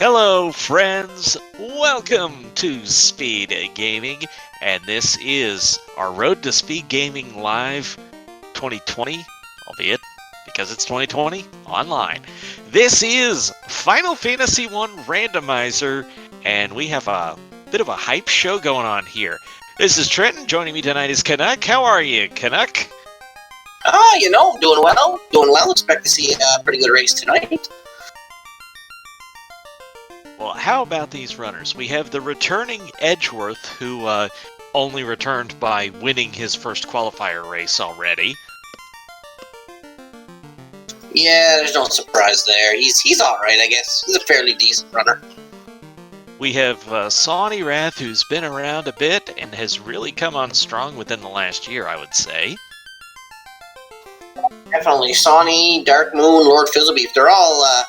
Hello, friends! Welcome to Speed Gaming, and this is our Road to Speed Gaming Live 2020, albeit because it's 2020, online. This is Final Fantasy I Randomizer, and we have a bit of a hype show going on here. This is Trenton. Joining me tonight is Canuck. How are you, Canuck? Doing well. Doing well. Expect to see a pretty good race tonight. Well, how about these runners? We have the returning Edgeworth, who only returned by winning his first qualifier race already. Yeah, there's no surprise there. He's all right, I guess. He's a fairly decent runner. We have Sawney Wrath, who's been around a bit and has really come on strong within the last year, I would say. Definitely. Sawney, Dark Moon, Lord Fizzlebeef, they're all...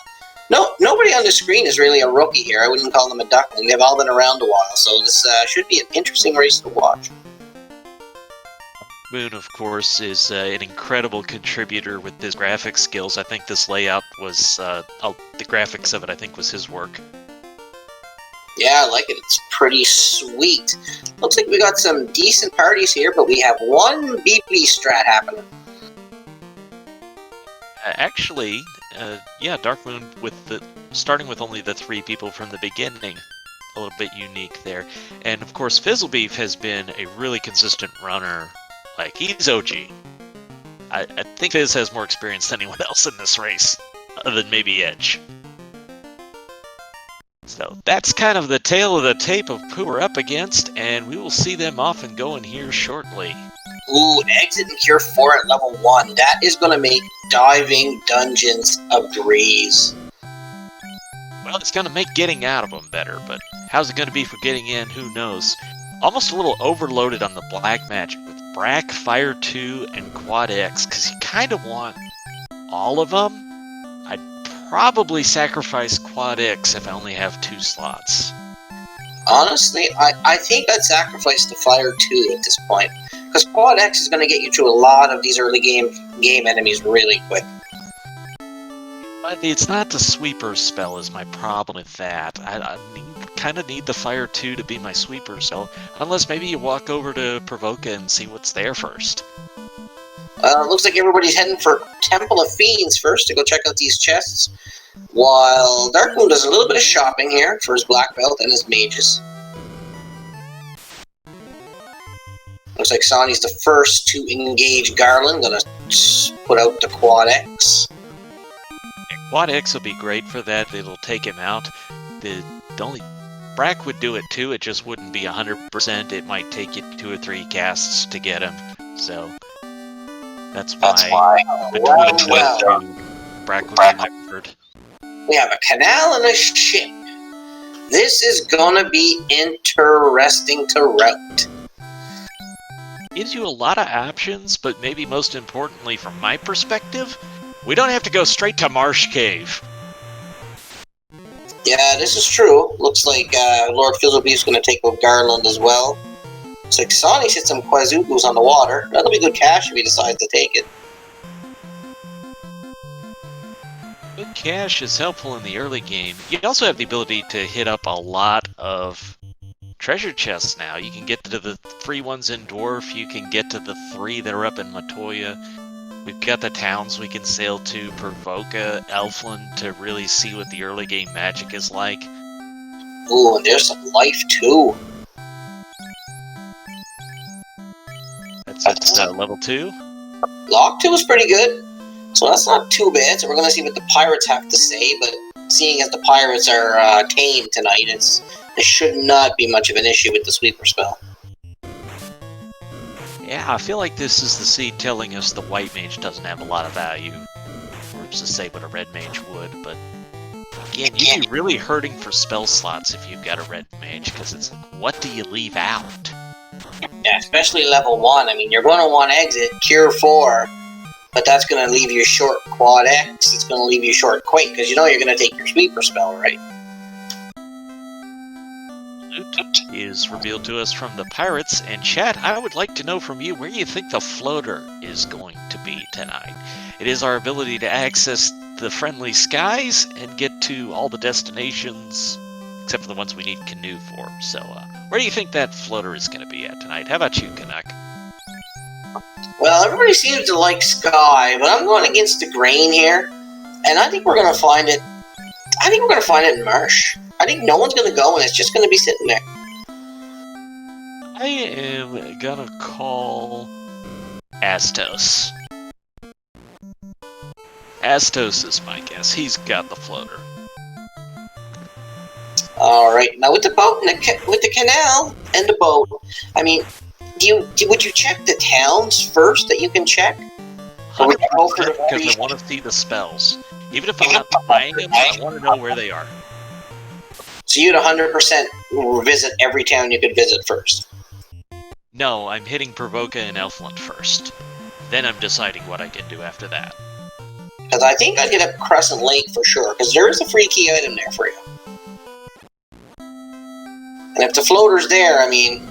nobody on the screen is really a rookie here. I wouldn't call them a duckling. They've all been around a while, so this should be an interesting race to watch. Moon, of course, is an incredible contributor with his graphics skills. I think this layout was... the graphics of it, I think, was his work. Yeah, I like it. It's pretty sweet. Looks like we got some decent parties here, but we have one BB strat happening. Actually, Dark Moon starting with only the 3 people from the beginning, a little bit unique there. And of course, Fizzlebeef has been a really consistent runner. Like, he's OG. I think Fizz has more experience than anyone else in this race, other than maybe Edge. So that's kind of the tale of the tape of who we're up against, and we will see them off and going here shortly. Ooh, exit and cure 4 at level 1. That is going to make diving dungeons a breeze. Well, it's going to make getting out of them better, but how's it going to be for getting in? Who knows? Almost a little overloaded on the black magic with Brack, Fire 2, and Quad X, because you kind of want all of them. I'd probably sacrifice Quad X if I only have 2 slots. Honestly, I think I'd sacrifice the Fire 2 at this point. Because Quad X is going to get you to a lot of these early game enemies really quick. But it's not the sweeper spell is my problem with that. I kind of need the Fire 2 to be my sweeper spell. Unless maybe you walk over to Provoca and see what's there first. Looks like everybody's heading for Temple of Fiends first to go check out these chests. While Dark Moon does a little bit of shopping here for his black belt and his mages. Looks like Sonny's the first to engage Garland. Gonna put out the Quad X. Quad X will be great for that. It'll take him out. The only Brack would do it too. It just wouldn't be 100%. It might take you 2 or 3 casts to get him. So that's why. Brack would be my preferred. We have a canal and a ship. This is gonna be interesting to route. Gives you a lot of options, but maybe most importantly from my perspective, we don't have to go straight to Marsh Cave. Yeah, this is true. Looks like Lord Fizzlebeef's going to take out Garland as well. Looks like Sonny's hit some Quazukus on the water. That'll be good cash if he decides to take it. Good cash is helpful in the early game. You also have the ability to hit up a lot of treasure chests now. You can get to the free ones in Dwarf, you can get to the 3 that are up in Matoya. We've got the towns we can sail to, Provoca, Elfland, to really see what the early game magic is like. Ooh, and there's some life too. That's level 2. Lock 2 is pretty good, so that's not too bad. So we're going to see what the pirates have to say, but seeing as the pirates are tame tonight, it should not be much of an issue with the sweeper spell. Yeah, I feel like this is the seed telling us the white mage doesn't have a lot of value. Or to say what a red mage would, but again, you'd be really hurting for spell slots if you've got a red mage, because it's like, what do you leave out? Yeah, especially level 1. I mean, you're going to want exit, cure 4, but that's going to leave you short Quad X, it's going to leave you short Quake, because you know you're going to take your sweeper spell, right? Is revealed to us from the pirates, and chat, I would like to know from you where you think the floater is going to be tonight. It is our ability to access the friendly skies and get to all the destinations, except for the ones we need canoe for. So, where do you think that floater is going to be at tonight? How about you, Canuck? Well, everybody seems to like Sky, but I'm going against the grain here, and I think we're going to find it. I think we're going to find it in Marsh. I think no one's going to go, and it's just going to be sitting there. I am gonna call Astos. Astos is my guess. He's got the floater. All right, now with the boat and with the canal and the boat, I mean, would you check the towns first that you can check? 100% because I want to see the spells. Even if I'm not buying them, I want to know where they are. So you'd 100% visit every town you could visit first? No, I'm hitting Provoca and Elfland first. Then I'm deciding what I can do after that. Because I think I'd get up Crescent Lake for sure, because there is a free key item there for you. And if the floater's there, I mean,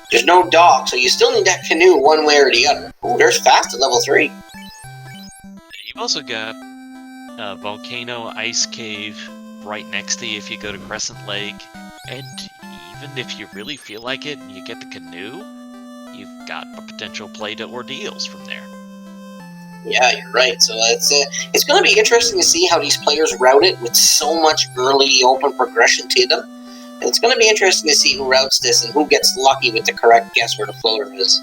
there's no dock, so you still need that canoe one way or the other. Ooh, there's fast at level 3. You've also got Volcano, Ice Cave right next to you if you go to Crescent Lake. And even if you really feel like it and you get the canoe, you've got a potential play to ordeals from there. Yeah, you're right. So it's going to be interesting to see how these players route it with so much early open progression to them. And it's going to be interesting to see who routes this and who gets lucky with the correct guess where the floater is.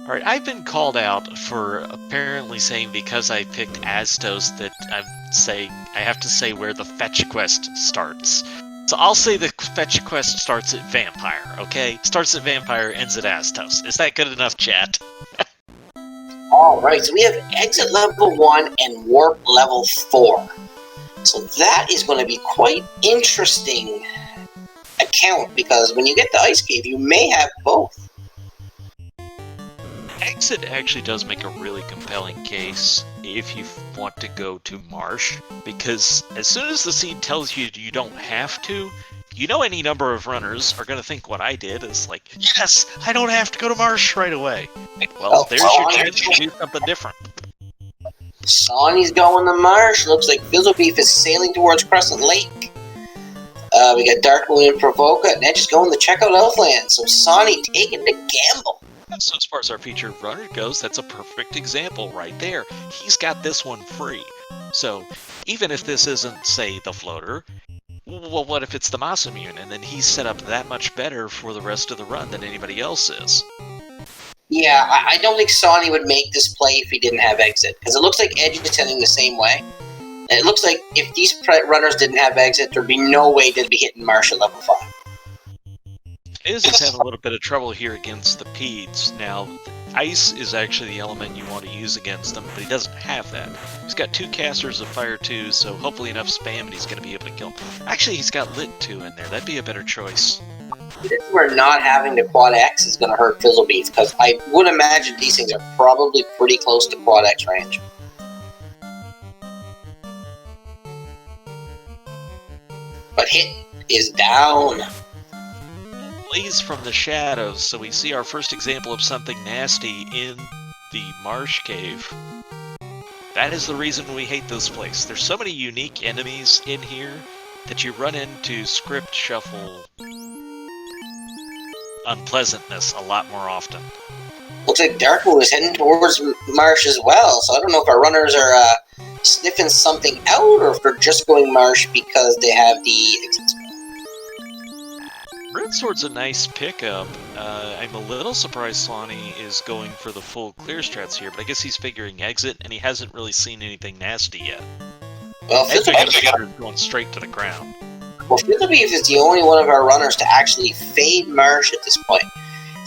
Alright, I've been called out for apparently saying because I picked Astos that I'm saying I have to say where the fetch quest starts. So I'll say the fetch quest starts at Vampire, okay? Starts at Vampire, ends at Astos. Is that good enough, chat? Alright, so we have exit level 1 and warp level 4. So that is going to be quite interesting account, because when you get the Ice Cave, you may have both. Exit actually does make a really compelling case if you want to go to Marsh, because as soon as the seed tells you you don't have to, you know any number of runners are going to think what I did is like, yes, I don't have to go to Marsh right away. Well, there's your chance to do something different. Sonny's going to Marsh. Looks like Fizzlebeef is sailing towards Crescent Lake. We got Dark Moon and Provoca, and Edge is going to check out Elfland. So Sonny taking the gamble. So as far as our featured runner goes, that's a perfect example right there. He's got this one free. So even if this isn't, say, the floater, well, what if it's the Masamune, and then he's set up that much better for the rest of the run than anybody else is? Yeah, I don't think Sonny would make this play if he didn't have exit, because it looks like Edge is heading the same way. And it looks like if these runners didn't have exit, there'd be no way they'd be hitting Marsh at level 5. Is having a little bit of trouble here against the Peds. Now, Ice is actually the element you want to use against them, but he doesn't have that. He's got 2 casters of Fire 2, so hopefully enough spam and he's going to be able to kill him. Actually, he's got Lit 2 in there. That'd be a better choice. This is where not having the Quad X is going to hurt Fizzlebeef, because I would imagine these things are probably pretty close to Quad X range. But hit is down. Blaze from the shadows, so we see our first example of something nasty in the Marsh Cave. That is the reason we hate this place. There's so many unique enemies in here that you run into script shuffle unpleasantness a lot more often. Looks like Darkwood is heading towards Marsh as well, so I don't know if our runners are sniffing something out or if they're just going Marsh because they have the exit spell. Red Sword's a nice pickup. I'm a little surprised Swanee is going for the full clear strats here, but I guess he's figuring exit, and he hasn't really seen anything nasty yet. Well, Fizzlebeef is going straight to the ground. Well, Fizzlebeef is the only one of our runners to actually fade Marsh at this point.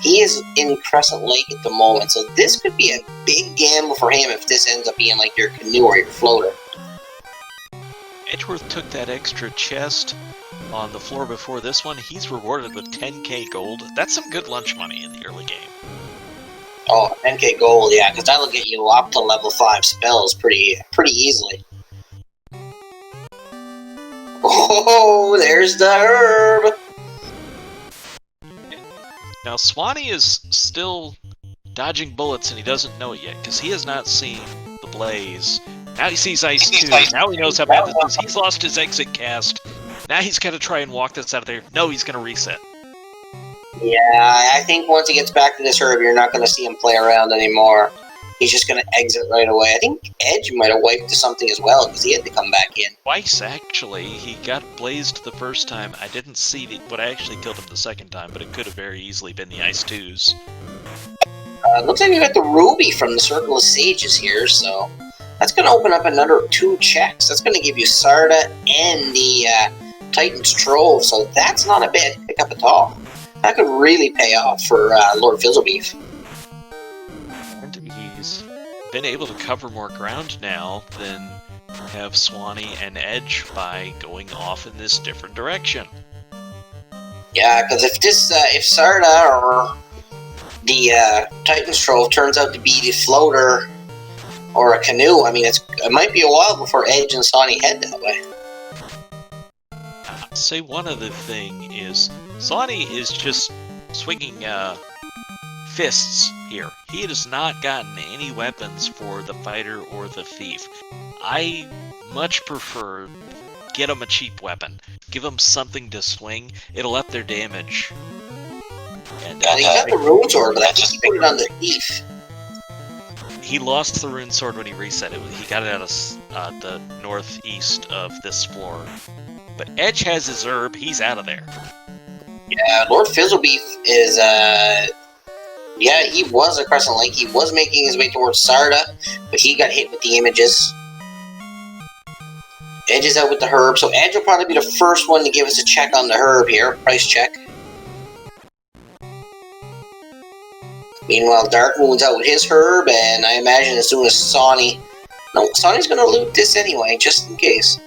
He is in Crescent Lake at the moment, so this could be a big gamble for him if this ends up being like your canoe or your floater. Edgeworth took that extra chest on the floor before this one. He's rewarded with 10k gold. That's some good lunch money in the early game. Oh, 10k gold, yeah, because that'll get you up to level 5 spells pretty easily. Oh, there's the herb! Now, Swanee is still dodging bullets, and he doesn't know it yet, because he has not seen the blaze Now he sees Ice 2. Now he knows how bad this is. He's lost his exit cast. Now he's got to try and walk this out of there. No, he's going to reset. Yeah, I think once he gets back to this herb, you're not going to see him play around anymore. He's just going to exit right away. I think Edge might have wiped to something as well, because he had to come back in. Twice, actually. He got blazed the first time. I didn't see what actually killed him the second time, but it could have very easily been the Ice 2s. Looks like we got the Ruby from the Circle of Sages here, so that's going to open up another 2 checks. That's going to give you Sarda and the Titan's Trove, so that's not a bad pickup at all. That could really pay off for Lord Fizzlebeef. And he's been able to cover more ground now than have Swanee and Edge by going off in this different direction. Yeah, because if Sarda or the Titan's Trove turns out to be the floater or a canoe, I mean, it might be a while before Edge and Swanee head that way. I'll say one other thing is, Swanee is just swinging fists here. He has not gotten any weapons for the fighter or the thief. I much prefer get him a cheap weapon. Give him something to swing. It'll up their damage. And he got the Rune Sword, but I think he put it on the thief. He lost the Rune Sword when he reset it. He got it out of the northeast of this floor. But Edge has his herb. He's out of there. Yeah, Lord Fizzlebeef is, yeah, he was a Crescent Lake. He was making his way towards Sarda, but he got hit with the images. Edge is out with the herb, so Edge will probably be the first one to give us a check on the herb here, price check. Meanwhile, Dark Moon's out with his herb, and I imagine as soon as Swanee... No, Swanee's going to loot this anyway, just in case.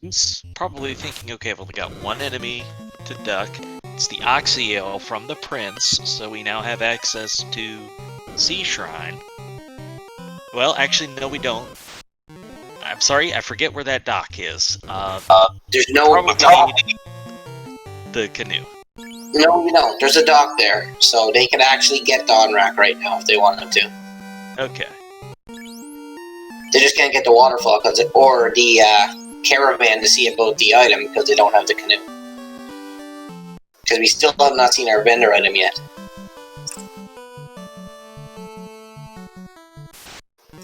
He's probably thinking, okay, I've only got one enemy to duck. It's the Oxyale from the Prince, so we now have access to Sea Shrine. Well, actually, no, we don't. I'm sorry, I forget where that dock is. There's no dock. The canoe. No, you don't. There's a dock there, so they can actually get Dawnrack right now if they wanted to. Okay. They just can't get the waterfall or the caravan to see about the item because they don't have the canoe. Because we still have not seen our vendor item yet.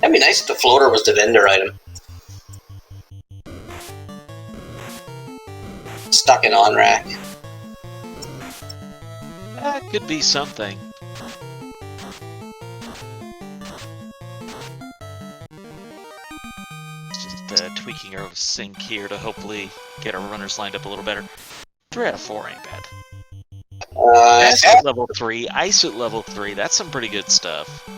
That'd be nice if the floater was the vendor item. Stuck in on rack. That could be something. Just tweaking our sync here to hopefully get our runners lined up a little better. 3 out of 4 ain't bad. That's at level 3, Ice at level 3, that's some pretty good stuff.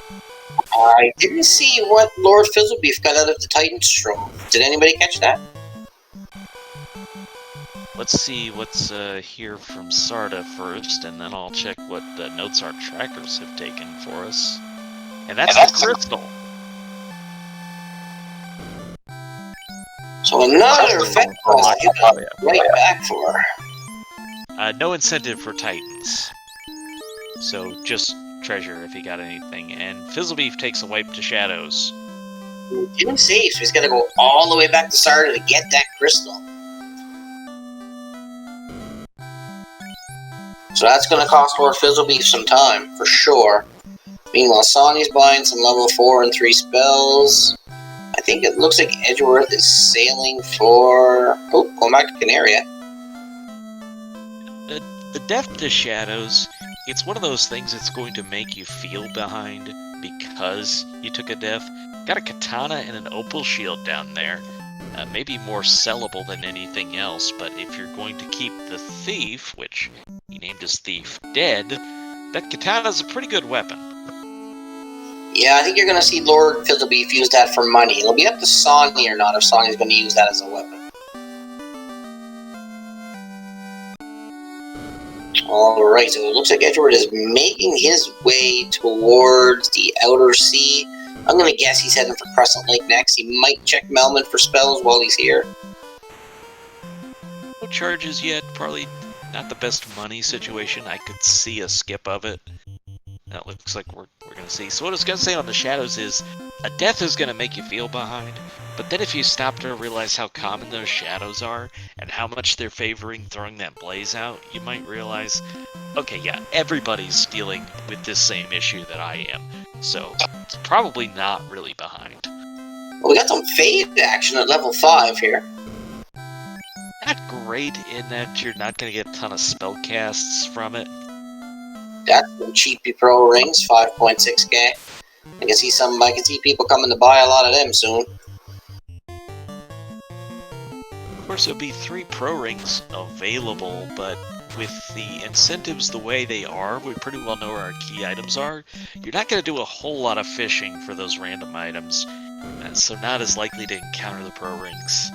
I didn't see what Lord Fizzlebeef got out of the Titan's Trove. Did anybody catch that? Let's see what's here from Sarda first, and then I'll check what the notes our trackers have taken for us. And that's the crystal. So another effect quest you got right back for. No incentive for Titans. So just treasure if he got anything. And Fizzlebeef takes a wipe to Shadows. Didn't save, so he's got to go all the way back to Sarda to get that crystal. So that's going to cost Lord Fizzlebeef some time, for sure. Meanwhile, Sonny's buying some level 4 and 3 spells. I think it looks like Edgeworth is sailing for... Oh, going back to Canaria. The Death to Shadows, it's one of those things that's going to make you feel behind because you took a death. Got a katana and an opal shield down there. Maybe more sellable than anything else, but if you're going to keep the Thief, which he named his Thief, dead, that katana's a pretty good weapon. Yeah, I think you're going to see Lord Fizzlebeef use that for money. It'll be up to Sonny or not if Sonny's going to use that as a weapon. Alright, so it looks like Edgeworth is making his way towards the Outer Sea. I'm going to guess he's heading for Crescent Lake next. He might check Melman for spells while he's here. No charges yet, probably not the best money situation. I could see a skip of it. that looks like we're going to see. So what I was going to say on the shadows is, a death is going to make you feel behind, but then if you stop to realize how common those shadows are, and how much they're favoring throwing that blaze out, you might realize, okay, yeah, everybody's dealing with this same issue that I am, so it's probably not really behind. Well, we got some fade action at level 5 here. Not great in that you're not going to get a ton of spell casts from it. Got some cheapy pro rings, 5.6k. I can see people coming to buy a lot of them soon. Of course, there'll be 3 pro rings available, but with the incentives the way they are, we pretty well know where our key items are. You're not going to do a whole lot of fishing for those random items, so not as likely to encounter the pro rings.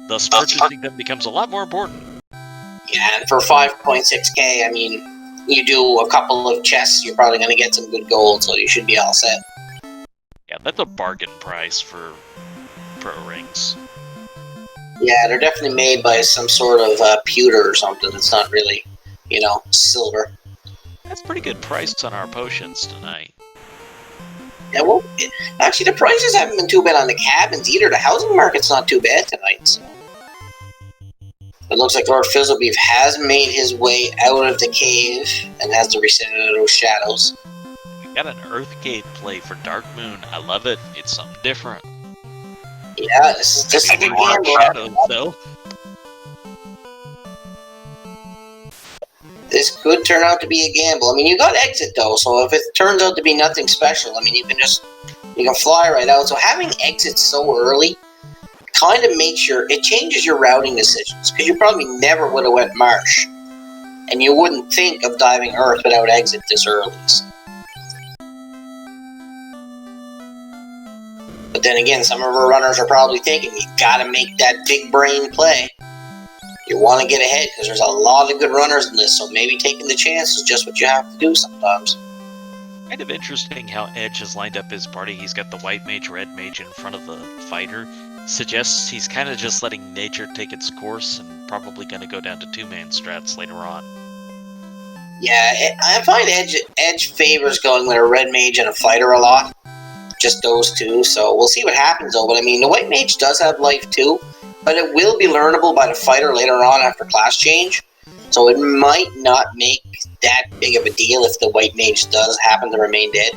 Thus, purchasing them becomes a lot more important. Yeah, and for 5.6k, I mean, you do a couple of chests, you're probably going to get some good gold, so you should be all set. Yeah, that's a bargain price for pro rings. Yeah, they're definitely made by some sort of pewter or something. It's not really, silver. That's pretty good price on our potions tonight. Yeah, well, actually, the prices haven't been too bad on the cabins either. The housing market's not too bad tonight, so. It looks like Lord Fizzlebeef has made his way out of the cave and has to reset out of those shadows. We got an Earthgate play for Dark Moon. I love it. It's something different. Yeah, this is a good gamble. Shadows, though. This could turn out to be a gamble. I mean, you got exit though, so if it turns out to be nothing special, I mean, you can fly right out. So having exit so early kind of changes your routing decisions, because you probably never would have went marsh, and you wouldn't think of diving earth without exit this early. So. But then again, some of our runners are probably thinking, you gotta make that big brain play. You want to get ahead, because there's a lot of good runners in this, so maybe taking the chance is just what you have to do sometimes. Kind of interesting how Edge has lined up his party. He's got the white mage, red mage in front of the fighter. Suggests he's kind of just letting nature take its course and probably going to go down to 2-man strats later on. Yeah, I find Edge favors going with a red mage and a fighter a lot. Just those two, so we'll see what happens though. But I mean, the white mage does have life too, but it will be learnable by the fighter later on after class change. So it might not make that big of a deal if the white mage does happen to remain dead.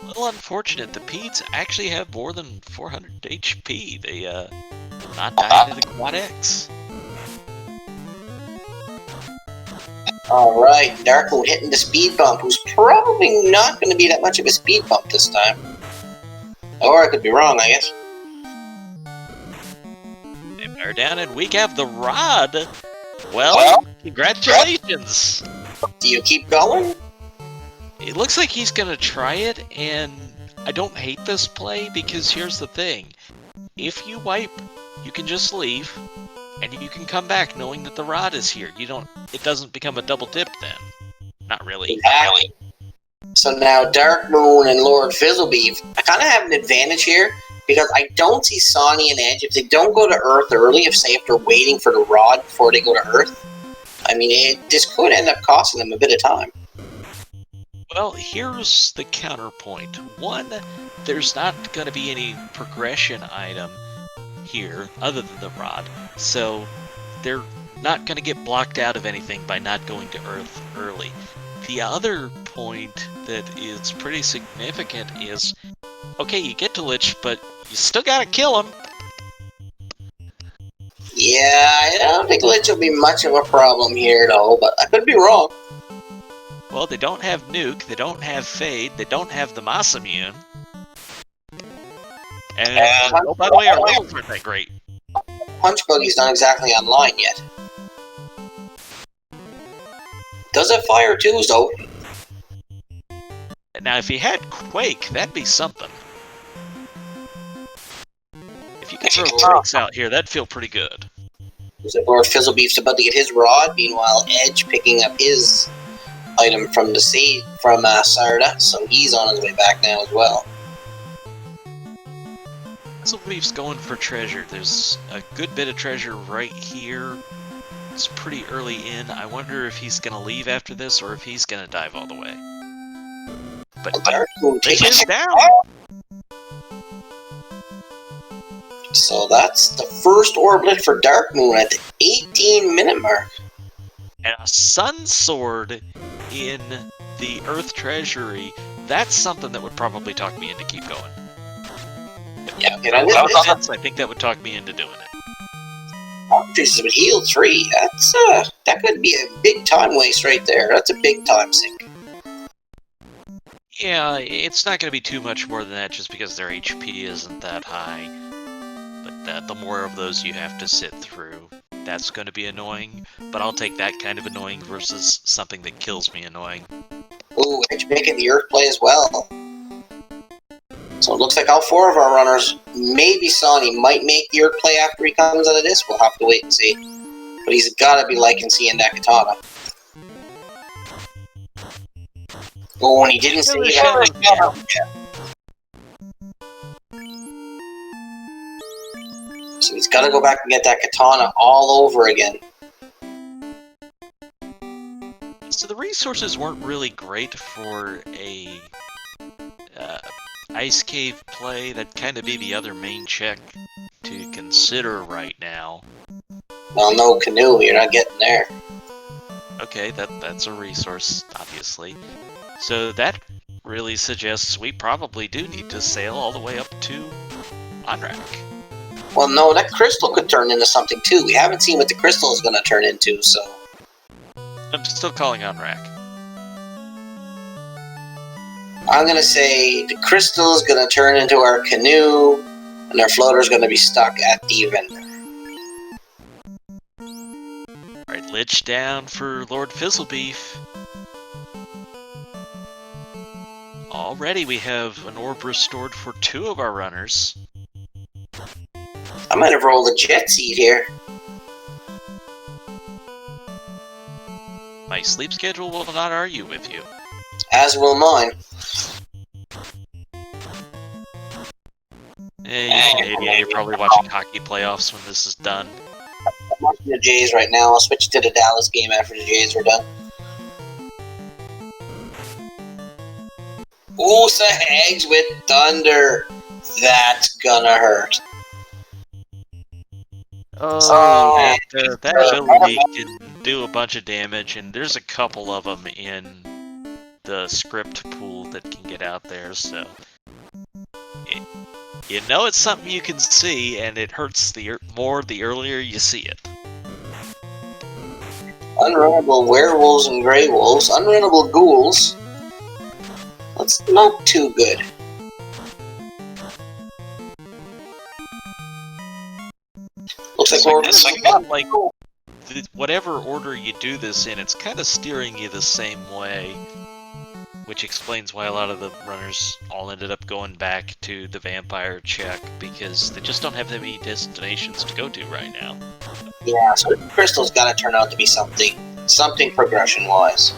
A little unfortunate, the Peds actually have more than 400 HP. They will not die to the Quad X. Alright, Dark Moon hitting the speed bump, who's probably not going to be that much of a speed bump this time. Or I could be wrong, I guess. They are down, and we have the Rod. Well, congratulations! Do you keep going? It looks like he's gonna try it, and I don't hate this play, because here's the thing. If you wipe, you can just leave, and you can come back knowing that the Rod is here. It doesn't become a double dip then. Not really. Exactly. So now Dark Moon and Lord Fizzlebeef, I kind of have an advantage here, because I don't see Sonny and Edge. If they don't go to Earth early, if they're waiting for the Rod before they go to Earth, I mean, this could end up costing them a bit of time. Well, here's the counterpoint. One, there's not going to be any progression item here other than the Rod, so they're not going to get blocked out of anything by not going to Earth early. The other point that is pretty significant is, okay, you get to Lich, but you still gotta kill him. Yeah, I don't think Lich will be much of a problem here, though, but I could be wrong. Well, they don't have Nuke, they don't have Fade, they don't have the Moss Immune. And, oh, by the way, our rolls aren't that great. Punch Buggy's not exactly online yet. Does have Fire 2s, though. Now, if he had Quake, that'd be something. If you could throw Quakes out here, that'd feel pretty good. Lord Fizzlebeef's about to get his Rod, meanwhile Edge picking up his item from the sea from Sarda, so he's on his way back now as well. Fizzlebeef's going for treasure. There's a good bit of treasure right here. It's pretty early in. I wonder if he's going to leave after this or if he's going to dive all the way. But Dark Moon Lich takes is it down. So that's the first orblet for Dark Moon at the 18-minute mark. And a Sun Sword in the Earth Treasury. That's something that would probably talk me into keep going. Yeah, I think that would talk me into doing it. Increases with heal 3. That's that could be a big time waste right there. That's a big time sink. Yeah, it's not going to be too much more than that just because their HP isn't that high. But the more of those you have to sit through, that's going to be annoying. But I'll take that kind of annoying versus something that kills me annoying. Ooh, Edge making the Earth play as well. So it looks like all 4 of our runners, maybe Sonny, might make the Earth play after he comes out of this. We'll have to wait and see. But he's got to be liking seeing that katana. Oh, and he didn't see that. So he's got to go back and get that katana all over again. So the resources weren't really great for a ice cave play. That'd kind of be the other main check to consider right now. Well, no canoe, you're not getting there. Okay, that's a resource, obviously. So that really suggests we probably do need to sail all the way up to Onrak. Well, no, that crystal could turn into something too. We haven't seen what the crystal is going to turn into, so... I'm still calling Onrak. I'm going to say the crystal is going to turn into our canoe, and our floater is going to be stuck at the vendor. Alright, Lich down for Lord Fizzlebeef. Already we have an orb restored for 2 of our runners. I might have rolled a jet seed here. My sleep schedule will not argue with you. As will mine. Hey, you Canadian, you're probably watching hockey playoffs when this is done. I'm watching the Jays right now. I'll switch to the Dallas game after the Jays are done. Ooh, Sahags with Thunder. That's gonna hurt. Oh, that ability can do a bunch of damage, and there's a couple of them in the script pool that can get out there, so... You know it's something you can see, and it hurts more the earlier you see it. Unrunnable werewolves and grey wolves. Unrunnable ghouls. That's not too good. Looks like we're missing like whatever order you do this in, it's kind of steering you the same way, which explains why a lot of the runners all ended up going back to the vampire check, because they just don't have that many destinations to go to right now. Yeah, so the crystal's got to turn out to be something progression-wise.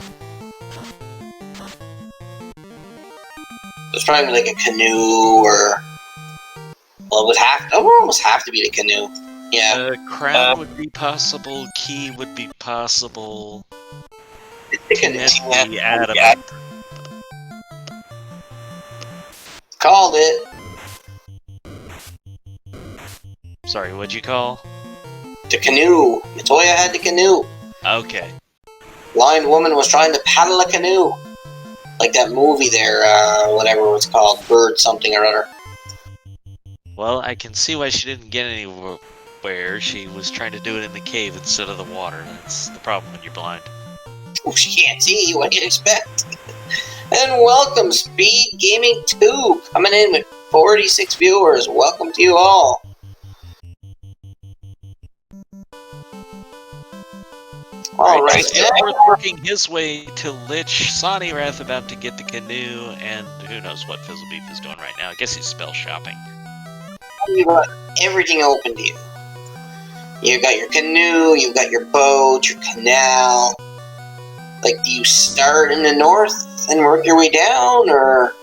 It's probably like a canoe, or well, it would almost have to be the canoe. Yeah. Crown would be possible. Key would be possible. The canoe. The adamant. Called it. Sorry, what'd you call? The canoe. Matoya had the canoe. Okay. Blind woman was trying to paddle a canoe. Like that movie there, whatever it was called, Bird something or other. Well, I can see why she didn't get anywhere. She was trying to do it in the cave instead of the water. That's the problem when you're blind. Oh, she can't see. What do you expect? And welcome, Speed Gaming 2, coming in with 46 viewers. Welcome to you all. Alright, so Edward working his way to Lich, Sonnyrath about to get the canoe, and who knows what Fizzlebeef is doing right now. I guess he's spell shopping. You've got everything open to you. You've got your canoe, you've got your boat, your canal. Like, do you start in the north and work your way down, or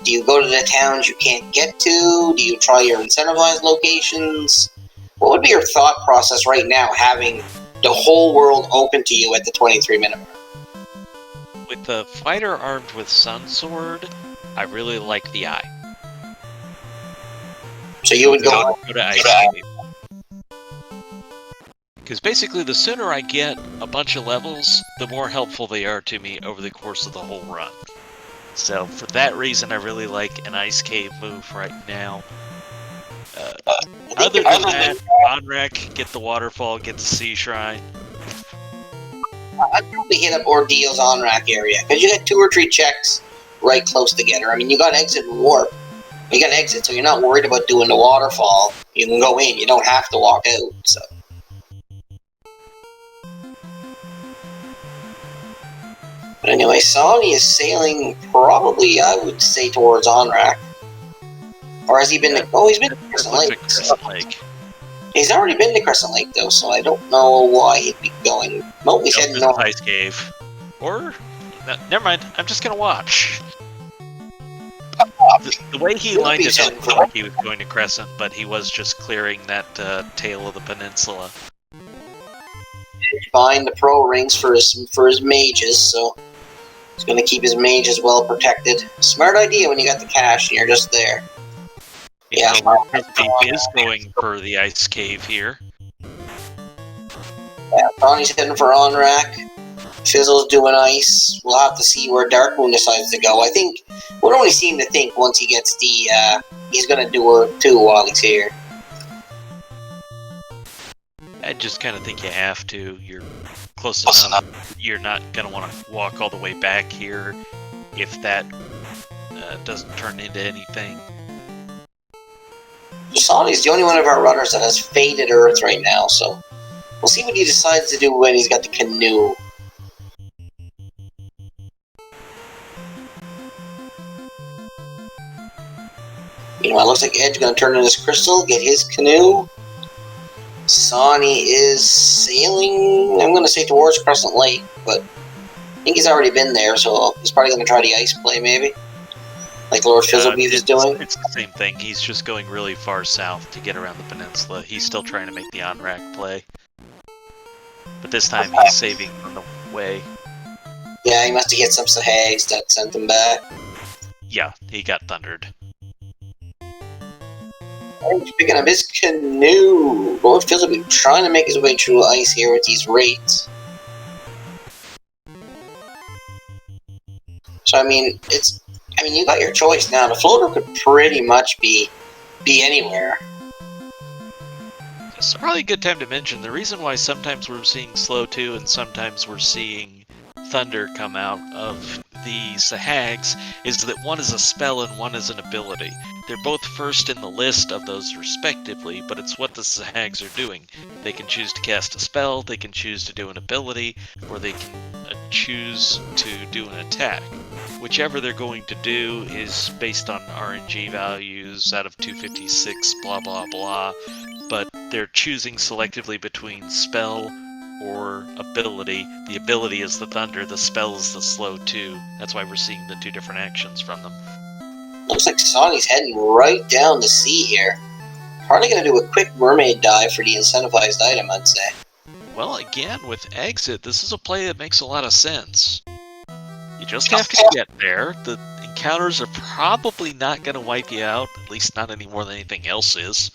do you go to the towns you can't get to? Do you try your incentivized locations? What would be your thought process right now, having the whole world open to you at the 23-minute mark. With the fighter armed with Sun Sword, I really like the eye. So you would go to Ice Cave. Because basically, the sooner I get a bunch of levels, the more helpful they are to me over the course of the whole run. So for that reason, I really like an Ice Cave move right now. Other than that, on-rack, get the waterfall, get the Sea Shrine. I'd probably hit up Ordeal's on-rack area, because you got 2 or 3 checks right close together. I mean, you got exit and warp. You got exit, so you're not worried about doing the waterfall. You can go in, you don't have to walk out, so. But anyway, Sonny is sailing probably, I would say, towards on-rack. Or has he been to... Oh, he's been to Crescent Lake. He's already been to Crescent Lake, though, so I don't know why he'd be going... No, he's heading north. Ice Cave. Or... never mind, I'm just gonna watch. The way he lined it up looked like he was going to Crescent, but he was just clearing that tail of the peninsula. Buying the pro rings for his mages, so he's going to keep his mages well protected. Smart idea when you got the cash and you're just there. Yeah, he is going for the Ice Cave here. Yeah, Tony's heading for on-rack. Fizzle's doing ice. We'll have to see where Darkmoon decides to go. I think we'll only seem to think once he gets the he's going to do her too while he's here. I just kind of think you have to. You're close enough. You're not going to want to walk all the way back here if that doesn't turn into anything. Sonny's the only one of our runners that has faded Earth right now, so we'll see what he decides to do when he's got the canoe. Meanwhile, it looks like Ed's going to turn in his crystal, get his canoe. Sonny is sailing, I'm going to say towards Crescent Lake, but I think he's already been there, so he's probably going to try the ice play, maybe. Like Lord Fizzlebeef is doing. It's the same thing. He's just going really far south to get around the peninsula. He's still trying to make the on-rack play. But this time he's saving on the way. Yeah, he must have hit some Sahags that sent him back. Yeah, he got thundered. He's picking up his canoe. Lord Fizzlebeef trying to make his way through ice here with these rates. So I mean, you got your choice now. The floater could pretty much be anywhere. It's probably a good time to mention the reason why sometimes we're seeing slow 2 and sometimes we're seeing thunder come out of the Sahags is that one is a spell and one is an ability. They're both first in the list of those respectively, but it's what the Sahags are doing. They can choose to cast a spell, they can choose to do an ability, or they can choose to do an attack. Whichever they're going to do is based on RNG values out of 256, blah blah blah, but they're choosing selectively between spell or ability. The ability is the thunder, the spell is the slow 2. That's why we're seeing the 2 different actions from them. Looks like Sonny's heading right down the sea here. Probably going to do a quick mermaid dive for the incentivized item, I'd say. Well, again, with exit, this is a play that makes a lot of sense. You just have to get there. The encounters are probably not going to wipe you out, at least not any more than anything else is.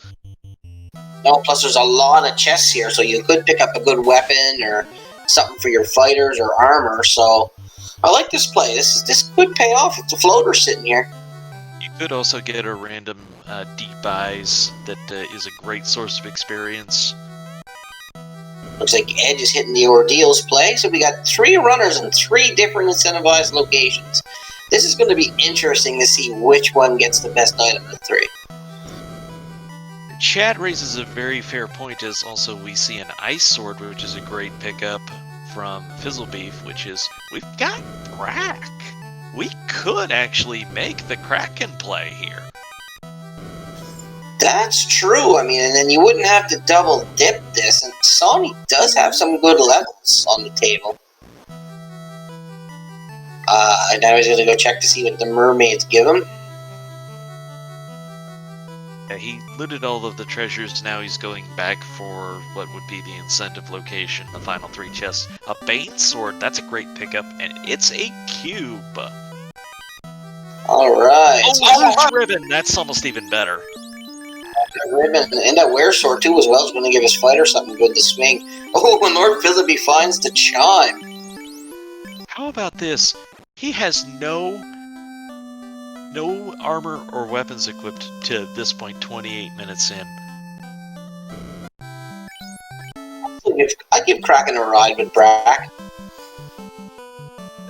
No, plus there's a lot of chests here, so you could pick up a good weapon or something for your fighters or armor, so I like this play. This could pay off if the floater's sitting here. You could also get a random deep eyes that is a great source of experience. Looks like Edge is hitting the Ordeals play, so we got 3 runners in 3 different incentivized locations. This is going to be interesting to see which one gets the best item of the 3. Chat raises a very fair point as also we see an Ice Sword, which is a great pickup from Fizzlebeef, which is, we've got Crack. We could actually make the Kraken play here. That's true. I mean, and then you wouldn't have to double dip this, and Sonny does have some good levels on the table. And now he's going to go check to see what the mermaids give him. Yeah, he looted all of the treasures. Now he's going back for what would be the incentive location, the final 3 chests. A Bane Sword, that's a great pickup, and it's a cube. Alright. Oh, loose ribbon, that's almost even better. Ribbon. And that wear sword too as well is going to give his fighter something good to swing. Oh, and Lord Philippi finds the chime. How about this? He has no armor or weapons equipped to this point, 28 minutes in. I'd give Kraken a ride with Brack.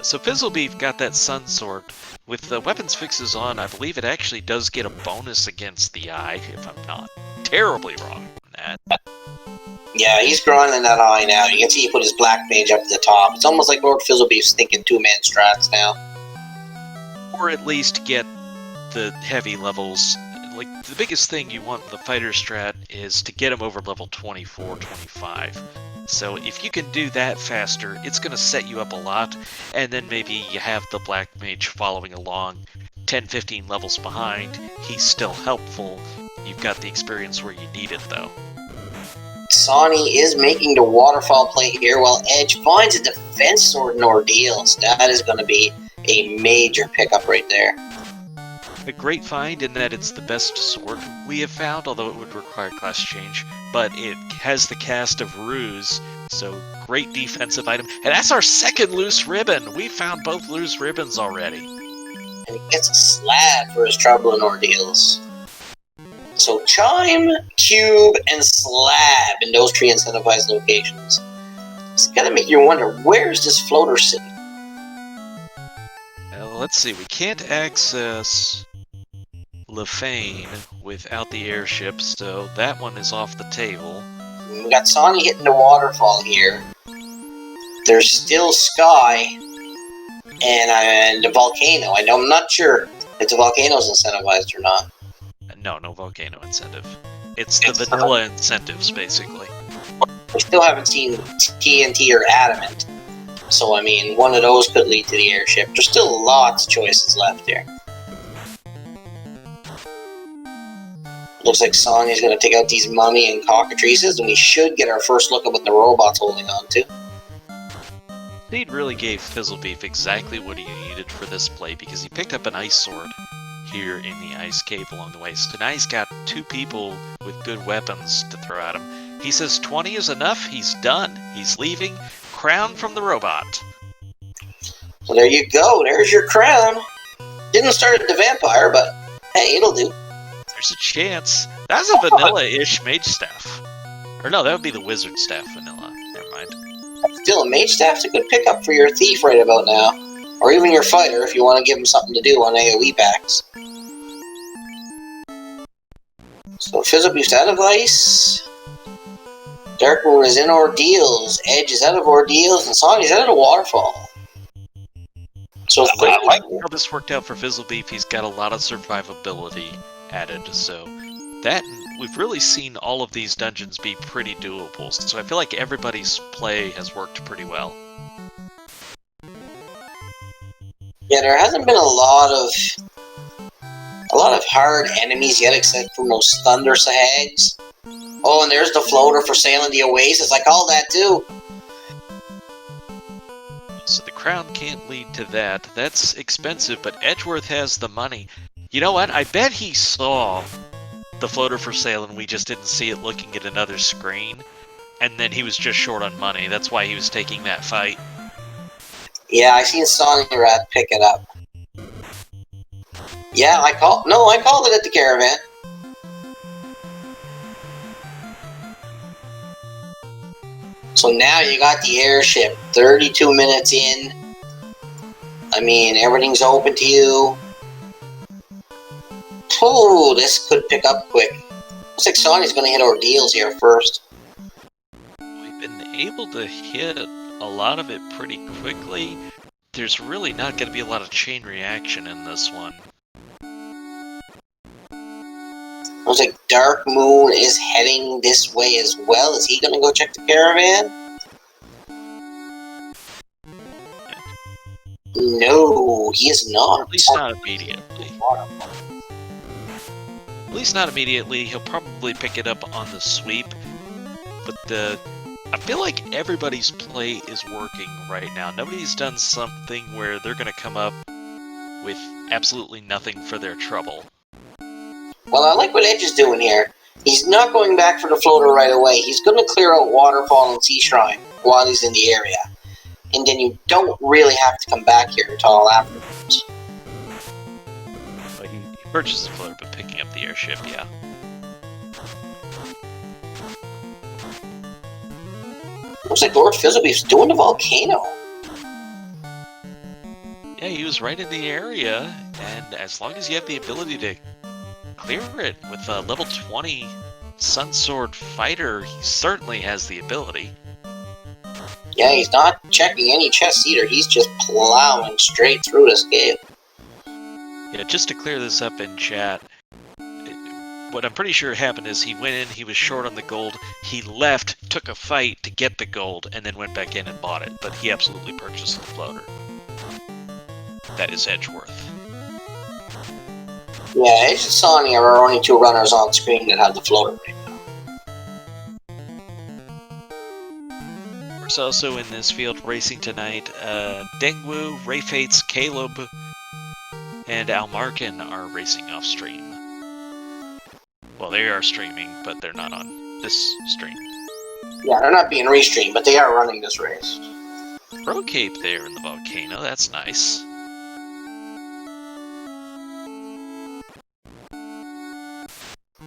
So Fizzlebeef got that Sun Sword. With the weapons fixes on, I believe it actually does get a bonus against the eye, if I'm not terribly wrong on that. Yeah, he's grinding that eye now. You can see he put his Black Mage up to the top. It's almost like Lord Fizzlebeef's thinking 2-man strats now. Or at least get the heavy levels. Like, the biggest thing you want in the fighter strat is to get him over level 24, 25. So if you can do that faster, it's going to set you up a lot, and then maybe you have the Black Mage following along 10, 15 levels behind. He's still helpful. You've got the experience where you need it, though. Sonny is making the waterfall play here, while Edge finds a defense sword in Ordeals. That is going to be a major pickup right there. A great find in that it's the best sword we have found, although it would require class change, but it has the cast of Ruse, so great defensive item. And that's our second loose ribbon! We found both loose ribbons already. And he gets a slab for his trouble in Ordeals. So Chime, Cube, and Slab in those 3 incentivized locations. It's gonna make you wonder, where's this floater sitting? Well, let's see, we can't access Lefane without the airship, so that one is off the table. We got Sonny hitting the waterfall here. There's still Sky and the volcano. I'm not sure if the volcano's incentivized or not. No volcano incentive. It's the vanilla incentives, basically. We still haven't seen TNT or Adamant. So, I mean, one of those could lead to the airship. There's still lots of choices left here. Looks like Sonya's going to take out these mummy and cockatrices, and we should get our first look at what the robot's holding on to. Steed really gave Fizzlebeef exactly what he needed for this play, because he picked up an ice sword here in the ice cave along the way. So now he's got 2 people with good weapons to throw at him. He says 20 is enough, he's done. He's leaving. Crown from the robot. So there you go, there's your crown. Didn't start at the vampire, but hey, it'll do. There's a chance. That's a vanilla-ish mage staff. Or no, that would be the wizard staff vanilla. Never mind. Still, a mage staff's a good pickup for your thief right about now. Or even your fighter if you want to give him something to do on AoE packs. So Fizzlebeef's out of ice. Darkmoon is in Ordeals. Edge is out of Ordeals. And Sonny's out of the waterfall. So I like how this worked out for Fizzlebeef. He's got a lot of survivability added, so that we've really seen all of these dungeons be pretty doable. So I feel like everybody's play has worked pretty well. Yeah, there hasn't been a lot of hard enemies yet, except from those Thunder Sahags. Oh, and there's the floater for sailing the Oasis. I called that too. So the crown can't lead to that. That's expensive, but Edgeworth has the money. You know what? I bet he saw the floater for sale and we just didn't see it looking at another screen. And then he was just short on money. That's why he was taking that fight. Yeah, I seen Sonny Rat pick it up. Yeah, I called it at the caravan. So now you got the airship, 32 minutes in. I mean, everything's open to you. Oh, this could pick up quick. Looks like Sonny's going to hit Ordeals here first. We've been able to hit a lot of it pretty quickly. There's really not going to be a lot of chain reaction in this one. Looks like Darkmoon is heading this way as well. Is he going to go check the caravan? No, he is not. At least not immediately. least not immediately. He'll probably pick it up on the sweep. But I feel like everybody's play is working right now. Nobody's done something where they're going to come up with absolutely nothing for their trouble. Well, I like what Edge is doing here. He's not going back for the floater right away. He's going to clear out Waterfall and Sea Shrine while he's in the area. And then you don't really have to come back here until afterwards. But he purchased the floater, but picking up the airship, yeah. Looks like Lord Fizzlebeef's doing the volcano. Yeah, he was right in the area, and as long as you have the ability to clear it with a level 20 Sunsword fighter, he certainly has the ability. Yeah, he's not checking any chests either. He's just plowing straight through this game. Yeah, just to clear this up in chat, what I'm pretty sure happened is he went in, he was short on the gold, he left, took a fight to get the gold, and then went back in and bought it, but he absolutely purchased the floater. That is Edgeworth. Yeah, Edge and Sonny are our only two runners on screen that have the floater right now. There's also in this field racing tonight, Dengwu, Ray Fates, Caleb, and Almarkin are racing off stream. Well, they are streaming, but they're not on this stream. Yeah, they're not being restreamed, but they are running this race. Rocape there in the volcano, that's nice.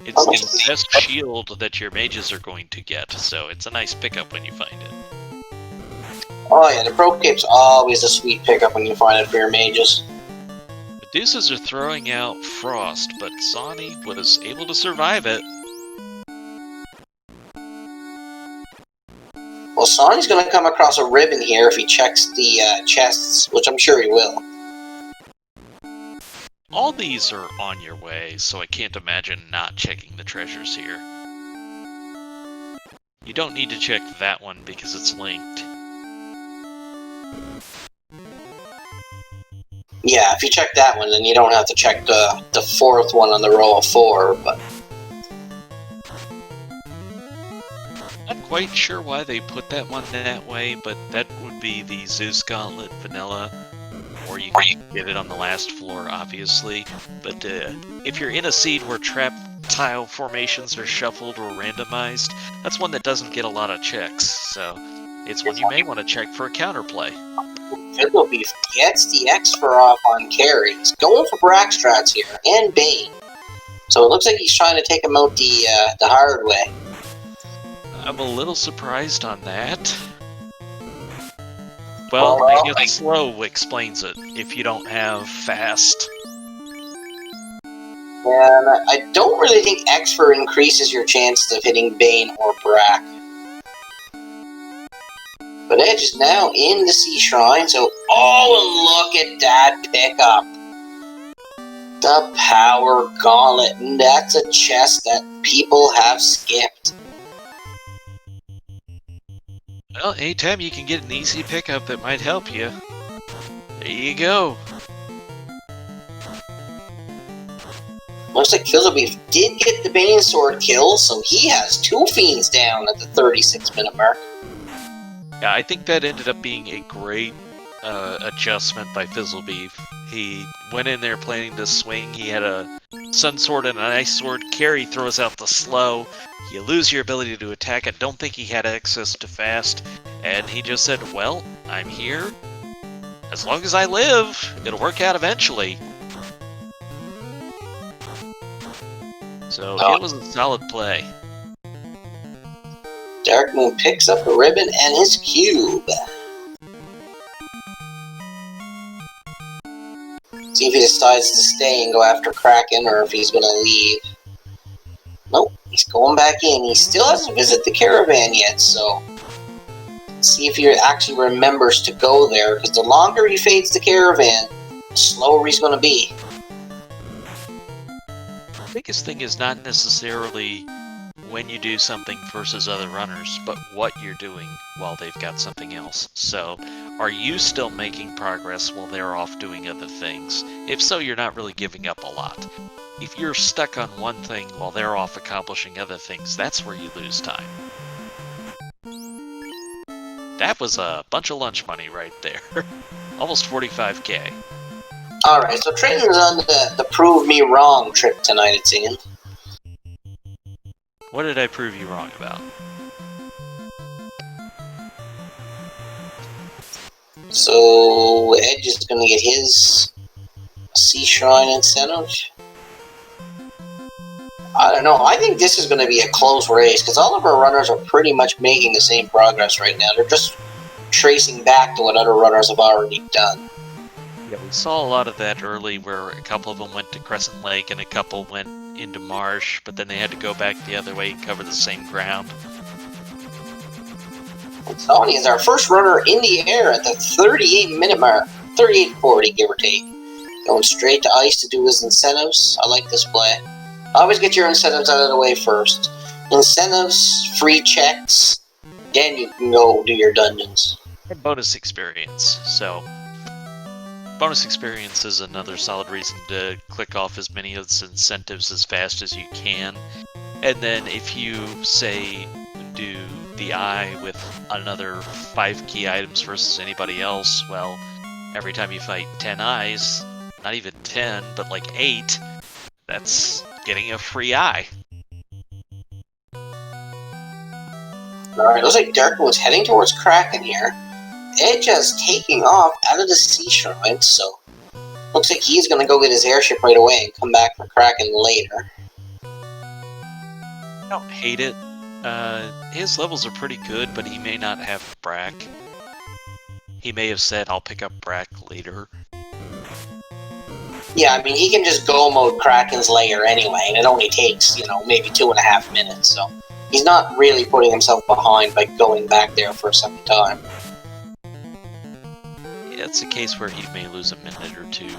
It's the best shield that your mages are going to get, so it's a nice pickup when you find it. Oh yeah, the Rocape's always a sweet pickup when you find it for your mages. Medusa's are throwing out Frost, but Sonny was able to survive it. Well, Sonny's going to come across a ribbon here if he checks the chests, which I'm sure he will. All these are on your way, so I can't imagine not checking the treasures here. You don't need to check that one because it's linked. Yeah, if you check that one, then you don't have to check the fourth one on the row of 4, but... Not quite sure why they put that one that way, but that would be the Zeus Gauntlet Vanilla, or you can get it on the last floor, obviously. But if you're in a seed where trap tile formations are shuffled or randomized, that's one that doesn't get a lot of checks, so it's one you may want to check for a counterplay. Fiddlebeef gets the X-Fur off on carry. He's going for Braxtrats here, and Bane. So it looks like he's trying to take him out the hard way. I'm a little surprised on that. Well, I guess slow explains it, if you don't have fast. And I don't really think X-Fur increases your chances of hitting Bane or Brack. But Edge is now in the Sea Shrine, so oh, and look at that pickup. The Power Gauntlet, and that's a chest that people have skipped. Well, anytime you can get an easy pickup that might help you, there you go. Looks like Fizzlebeef did get the Bane Sword kill, so he has 2 Fiends down at the 36-minute mark. Yeah, I think that ended up being a great adjustment by Fizzlebeef. He went in there planning to swing. He had a Sun Sword and an Ice Sword. Carry throws out the slow. You lose your ability to attack. I don't think he had access to fast. And he just said, well, I'm here. As long as I live, it'll work out eventually. So it was a solid play. Dark Moon picks up a ribbon and his cube. See if he decides to stay and go after Kraken, or if he's going to leave. Nope, he's going back in. He still hasn't visited the caravan yet, so... see if he actually remembers to go there, because the longer he fades the caravan, the slower he's going to be. The biggest thing is not necessarily when you do something versus other runners, but what you're doing while they've got something else. So Are you still making progress while they're off doing other things? If so, you're not really giving up a lot. If you're stuck on one thing while they're off accomplishing other things, that's where you lose time. That was a bunch of lunch money right there. Almost 45k. Alright, so Trenton's on the prove me wrong trip tonight, it seems. What did I prove you wrong about? So Edge is going to get his Sea Shrine incentive. I don't know. I think this is going to be a close race because all of our runners are pretty much making the same progress right now. They're just tracing back to what other runners have already done. Yeah, we saw a lot of that early where a couple of them went to Crescent Lake and a couple went into Marsh, but then they had to go back the other way and cover the same ground. Tony is our first runner in the air at the 38-minute mark. 38:40, give or take. Going straight to ice to do his incentives. I like this play. Always get your incentives out of the way first. Incentives, free checks, then you can go do your dungeons. And bonus experience. So, bonus experience is another solid reason to click off as many of those incentives as fast as you can. And then if you, say, do the eye with another 5 key items versus anybody else, well, every time you fight 10 eyes, not even 10, but like 8, that's getting a free eye. Alright, looks like Darkwood's heading towards Kraken here. Edge is taking off out of the Sea Shrine, so looks like he's going to go get his airship right away and come back for Kraken later. I don't hate it. His levels are pretty good, but he may not have Brack. He may have said, I'll pick up Brack later. Yeah, I mean, he can just go mode Kraken's lair anyway, and it only takes, maybe 2.5 minutes, so he's not really putting himself behind by going back there for a second time. Yeah, it's a case where he may lose a minute or two.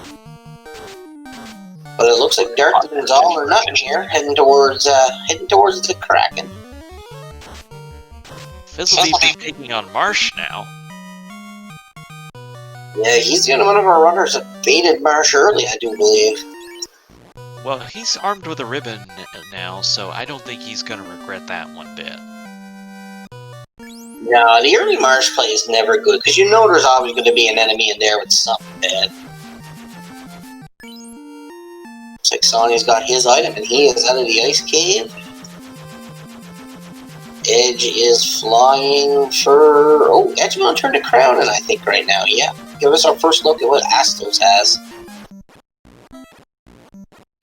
But it looks like Darkwood's all or nothing here, heading towards the Kraken. Fizzledeep is taking on Marsh now. Yeah, he's the only one of our runners that faded Marsh early, I do believe. Well, he's armed with a ribbon now, so I don't think he's going to regret that one bit. No, the early Marsh play is never good, because you know there's always going to be an enemy in there with something bad. Looks like Sonny's got his item, and he is out of the ice cave. Edge is flying for... Oh, Edge will turn to Crown, and I think right now, yeah. Give us our first look at what Astos has.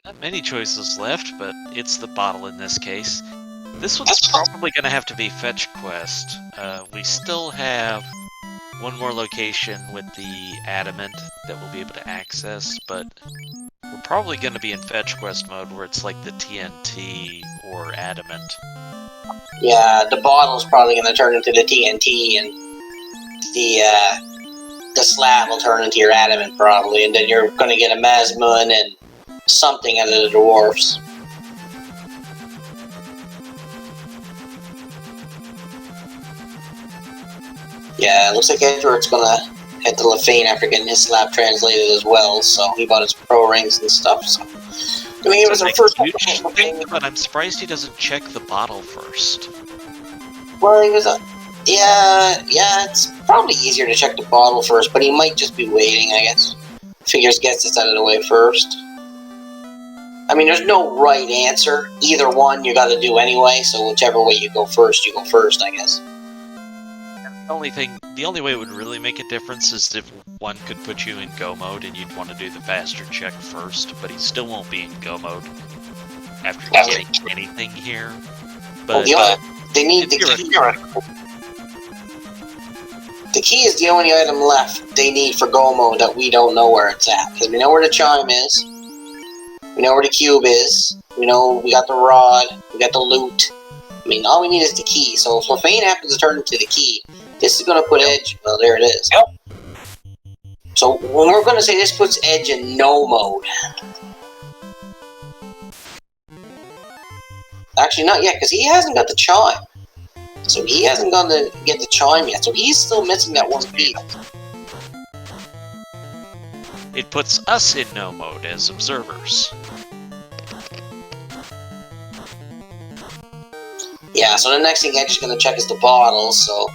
Not many choices left, but it's the bottle in this case. This one's probably going to have to be Fetch Quest. We still have one more location with the Adamant that we'll be able to access, but we're probably going to be in Fetch Quest mode where it's like the TNT or Adamant. Yeah, the bottle's probably going to turn into the TNT, and the slab will turn into your Adamant probably, and then you're going to get a Masmun and something out of the dwarves. Yeah, it looks like Edward's going to head to Lefane after getting his slab translated as well, so he bought his pro rings and stuff, so... I mean, it was our first thing, but I'm surprised he doesn't check the bottle first. Well, he was yeah, it's probably easier to check the bottle first, but he might just be waiting, I guess. Figures gets this out of the way first. I mean, there's no right answer. Either one you gotta do anyway, so whichever way you go first, I guess. The only way it would really make a difference is if one could put you in go mode and you'd want to do the faster check first, but he still won't be in go mode after getting anything here. But they need the key. The key is the only item left they need for go mode that we don't know where it's at. Because we know where the chime is, we know where the cube is, we know we got the rod, we got the loot. I mean, all we need is the key. So if Lefane happens to turn into the key, this is going to put Edge... Well, there it is. Yep. So when we're going to say this puts Edge in no mode. Actually, not yet, because he hasn't got the chime. So he hasn't gone to get the chime yet. So he's still missing that one piece. it puts us in no mode as observers. Yeah, so the next thing Edge is going to check is the bottle, so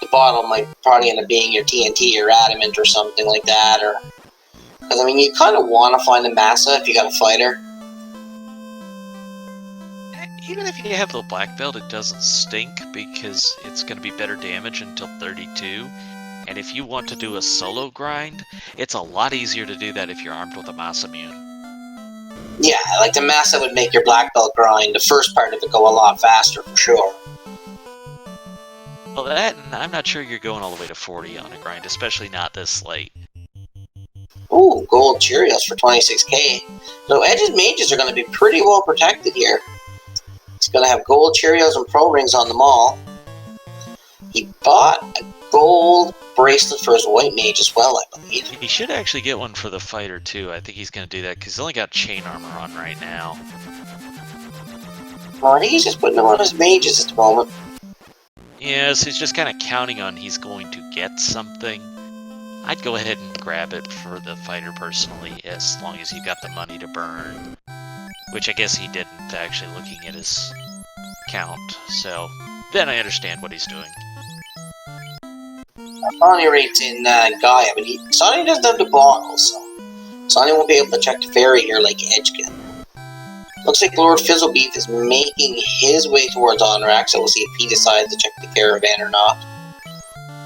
the bottle might probably end up being your TNT or adamant or something like that, or... Because, I mean, you kind of want to find a massa if you got a fighter. Even if you have the black belt, it doesn't stink because it's going to be better damage until 32. And if you want to do a solo grind, it's a lot easier to do that if you're armed with a Mass Immune. Yeah, like the massa would make your black belt grind, the first part of it, go a lot faster, for sure. Well, that, and I'm not sure you're going all the way to 40 on a grind, especially not this late. Ooh, gold Cheerios for 26k. So Edge's mages are going to be pretty well protected here. He's going to have gold Cheerios and pro rings on them all. He bought a gold bracelet for his white mage as well, I believe. He should actually get one for the fighter too. I think he's going to do that because he's only got chain armor on right now. Well, I think he's just putting them on his mages at the moment. Yes, he's just kind of counting on he's going to get something. I'd go ahead and grab it for the fighter personally, as long as you got the money to burn. Which I guess he didn't, actually, looking at his count. So, then I understand what he's doing. Sonny rates in Gaia, but Sonny doesn't have the bottle, so Sonny won't be able to check the fairy here like Edge can. Looks like Lord Fizzlebeef is making his way towards Onrac, so we'll see if he decides to check the caravan or not.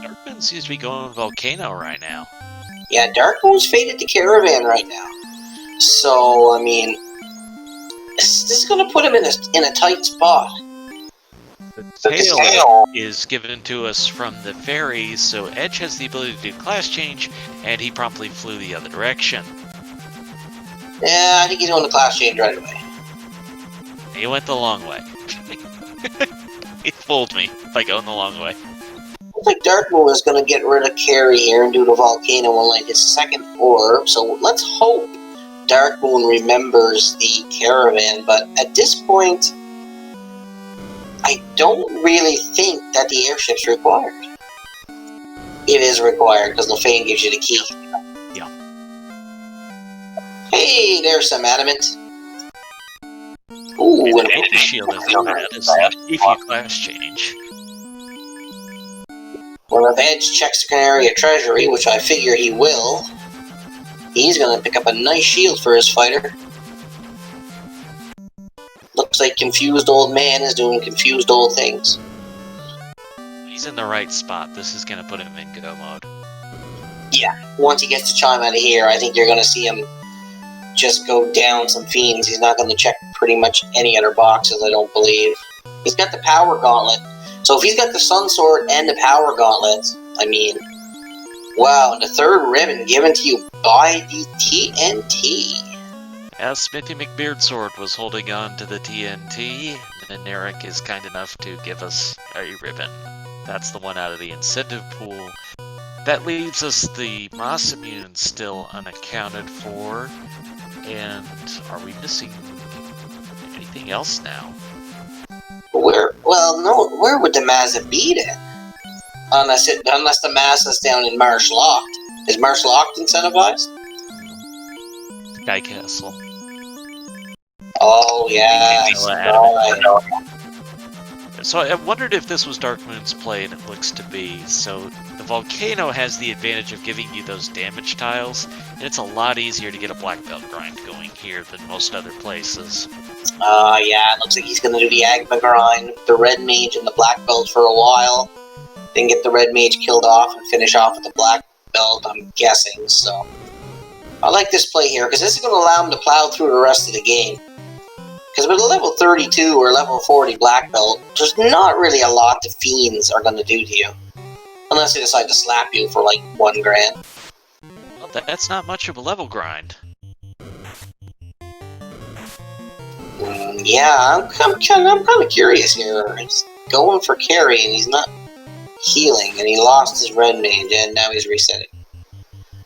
Darkman seems to be going Volcano right now. Yeah, Darkmoon's faded the caravan right now. So, I mean, this is going to put him in a tight spot. The tail is given to us from the fairies, so Edge has the ability to do class change, and he promptly flew the other direction. Yeah, I think he's doing the class change right away. He went the long way. He fooled me by going the long way. Looks like Darkmoon is going to get rid of Carrie here and do the Volcano and light his second orb, so let's hope Darkmoon remembers the caravan, but at this point, I don't really think that the airship's required. It is required, because Lefane gives you the key. Yeah. Hey, there's some adamant. Ooh, and the shield isn't bad, is that if you class change. Well, if Edge checks the Canaria Treasury, which I figure he will, he's going to pick up a nice shield for his fighter. Looks like confused old man is doing confused old things. He's in the right spot. This is going to put him in go mode. Yeah, once he gets the chime out of here, I think you're going to see him just go down some fiends. He's not going to check pretty much any other boxes, I don't believe. He's got the power gauntlet. So if he's got the Sun Sword and the power gauntlet, I mean, wow, and the third ribbon given to you by the TNT. As Smithy McBeard Sword was holding on to the TNT, and Eric is kind enough to give us a ribbon. That's the one out of the incentive pool. That leaves us the Moss Immune still unaccounted for. And are we missing anything else now? Where would the Mazza be then? Unless the Mazza's down in Marsh Locked. Is Marsh Locked incentivized? Sky Castle. Oh, yeah. So I wondered if this was Darkmoon's play, and it looks to be. So the Volcano has the advantage of giving you those damage tiles, and it's a lot easier to get a black belt grind going here than most other places. Yeah, it looks like he's going to do the Agma grind, the red mage and the black belt for a while, then get the red mage killed off and finish off with the black belt, I'm guessing, so... I like this play here, because this is going to allow him to plow through the rest of the game. Because with a level 32 or level 40 black belt, there's not really a lot the fiends are going to do to you. Unless they decide to slap you for like 1 grand. Well, that's not much of a level grind. Yeah, I'm kind of curious here. He's going for carry and he's not healing, and he lost his red mage and now he's resetting.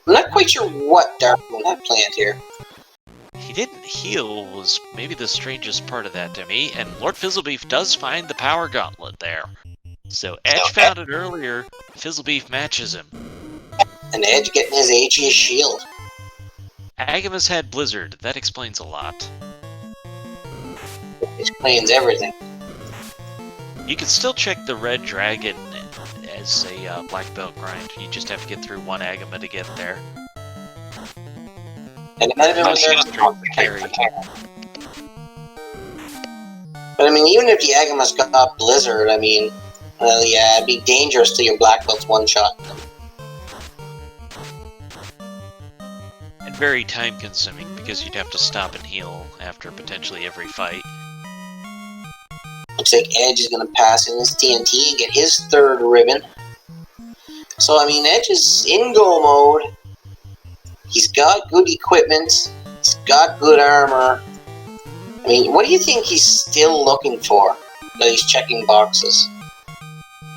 I'm not quite sure what Darkmoon had planned here. He didn't heal was maybe the strangest part of that to me, and Lord Fizzlebeef does find the power gauntlet there. So Edge found it earlier, Fizzlebeef matches him. And Edge getting his AG's shield. Agama's had Blizzard. That explains a lot. It explains everything. You can still check the Red Dragon as a black belt grind. You just have to get through one Agama to get there. And imagine Unless you there's just drink the carry. But I mean, even if the Agama's got Blizzard, I mean, well, yeah, it'd be dangerous to your black belt's one shot. And very time consuming because you'd have to stop and heal after potentially every fight. Looks like Edge is going to pass in his TNT and get his third ribbon. So, I mean, Edge is in go mode. He's got good equipment. He's got good armor. I mean, what do you think he's still looking for that he's checking boxes?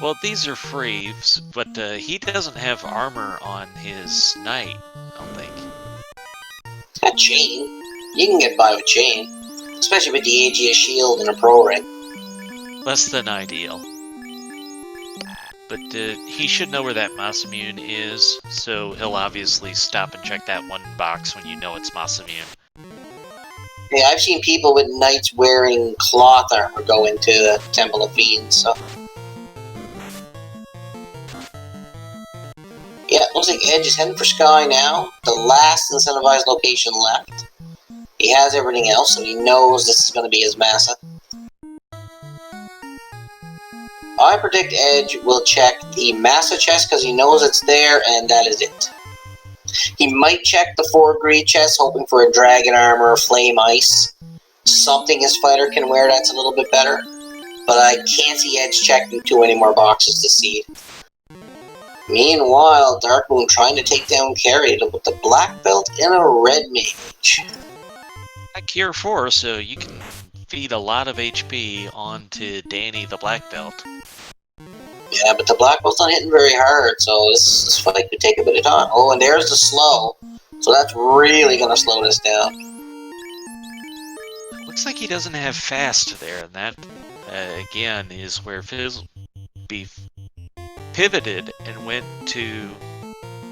Well, these are free, but he doesn't have armor on his knight, I don't think. A chain. You can get by with chain. Especially with the Aegis shield and a pro ring. Less than ideal. But he should know where that Masamune is, so he'll obviously stop and check that one box when you know it's Masamune. Yeah, I've seen people with knights wearing cloth armor go into the Temple of Fiends, so... Yeah, looks like Edge is heading for Sky now. The last incentivized location left. He has everything else, so he knows this is going to be his Massa. I predict Edge will check the Massa chest because he knows it's there, and that is it. He might check the 4 greed chest, hoping for a dragon armor, flame ice. Something his fighter can wear that's a little bit better. But I can't see Edge checking too many more boxes to seed. Meanwhile, Dark Moon trying to take down Carry with the black belt and a red mage. Got Cure 4, so you can feed a lot of HP onto Danny the black belt. Yeah, but the black belt's not hitting very hard, so this fight could take a bit of time. Oh, and there's the slow. So that's really going to slow this down. Looks like he doesn't have fast there, and that, again, is where Fizzby pivoted and went to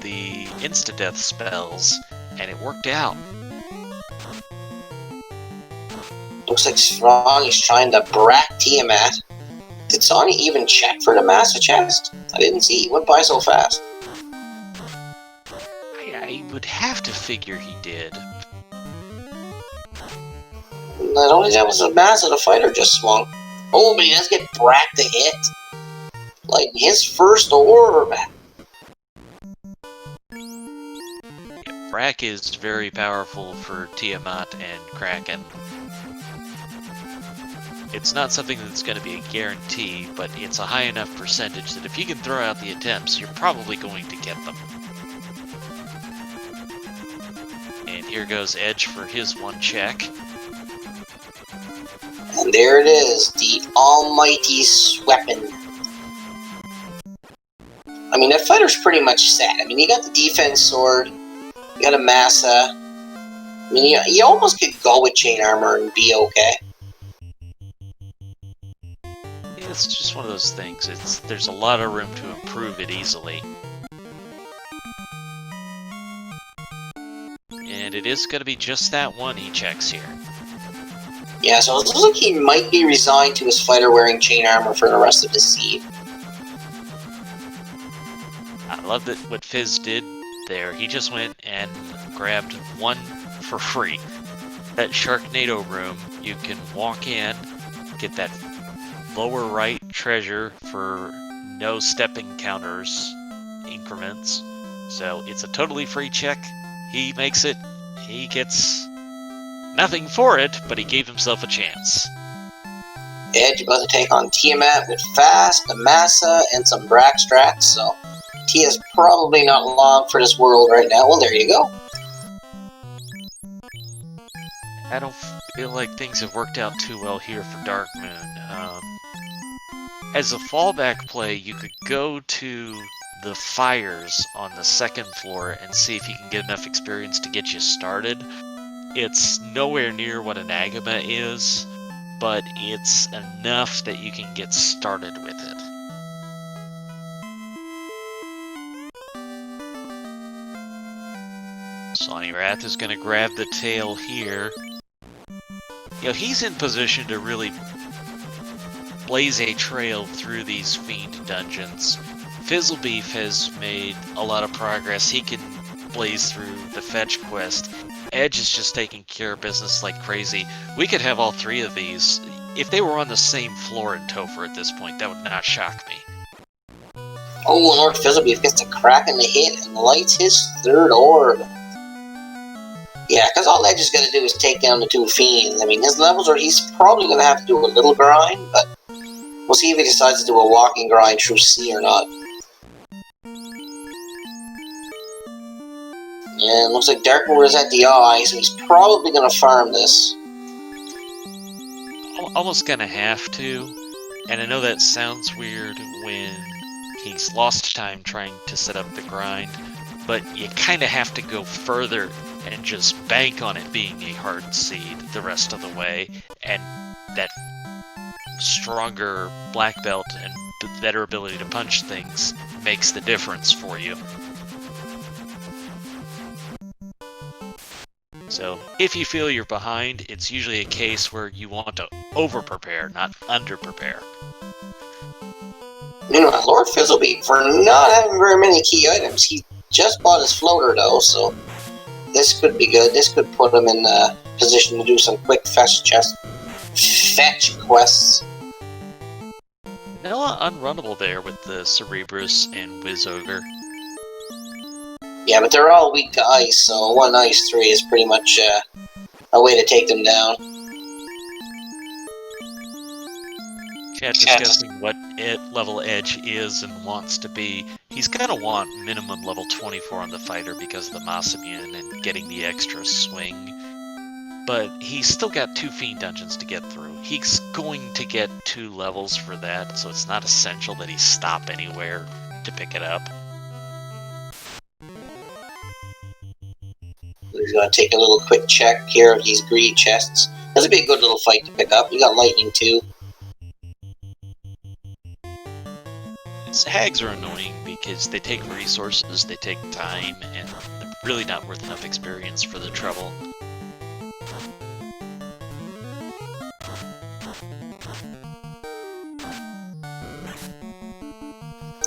the insta-death spells, and it worked out. Looks like Sonny's trying to brack Tiamat. Did Sonny even check for the Massa chest? I didn't see. He went by so fast. I would have to figure he did. Not only that was the Massa, the fighter just swung. Oh, but he does get Brack to hit. Like his first orb. Yeah, Brack is very powerful for Tiamat and Kraken. It's not something that's going to be a guarantee, but it's a high enough percentage that if you can throw out the attempts, you're probably going to get them. And here goes Edge for his one check. And there it is, the almighty weapon. I mean, that fighter's pretty much set. I mean, you got the defense sword, you got a Massa. I mean, you almost could go with chain armor and be okay. It's just one of those things. There's a lot of room to improve it easily. And it is going to be just that one he checks here. Yeah, so it looks like he might be resigned to his fighter wearing chain armor for the rest of his seed. I love that what Fizz did there. He just went and grabbed one for free. That Sharknado room, you can walk in, get that lower right treasure for no step encounters increments. So it's a totally free check. He makes it. He gets nothing for it, but he gave himself a chance. Edge about to take on Tiamat with Fast, a Massa, and some Brack strats, so Tia's probably not long for this world right now. Well, there you go. I don't feel like things have worked out too well here for Dark Moon. As a fallback play, you could go to the fires on the second floor and see if you can get enough experience to get you started. It's nowhere near what an Agama is, but it's enough that you can get started with it. So Sawny Wrath is going to grab the tail here. You know, he's in position to really blaze a trail through these Fiend dungeons. Fizzlebeef has made a lot of progress. He can blaze through the fetch quest. Edge is just taking care of business like crazy. We could have all three of these. If they were on the same floor in Topher at this point, that would not shock me. Oh, Lord Fizzlebeef gets a crack in the hit and lights his third orb. Yeah, because all Edge is going to do is take down the two Fiends. I mean, his levels are, he's probably going to have to do a little grind, but we'll see if he decides to do a walking grind through C or not. And it looks like Darkmoor is at the eye, so he's probably going to farm this. Almost gonna have to, and I know that sounds weird when he's lost time trying to set up the grind, but you kind of have to go further and just bank on it being a hard seed the rest of the way, and that stronger black belt and better ability to punch things makes the difference for you. So, if you feel you're behind, it's usually a case where you want to over-prepare, not under-prepare. Meanwhile, Lord Fizzlebeef, for not having very many key items, he just bought his floater though, so this could be good. This could put him in a position to do some quick fetch quests. Vanilla unrunnable there with the Cerebrus and Wizogre. Yeah, but they're all weak to ice, so one ice 3 is pretty much a way to take them down. Chat discussing what level Edge is and wants to be. He's gonna want minimum level 24 on the fighter because of the Masamune and getting the extra swing. But he's still got 2 Fiend dungeons to get through. He's going to get 2 levels for that, so it's not essential that he stop anywhere to pick it up. He's going to take a little quick check here of these greed chests. This would be a good little fight to pick up. We got lightning too. Hags are annoying because they take resources, they take time, and they're really not worth enough experience for the trouble.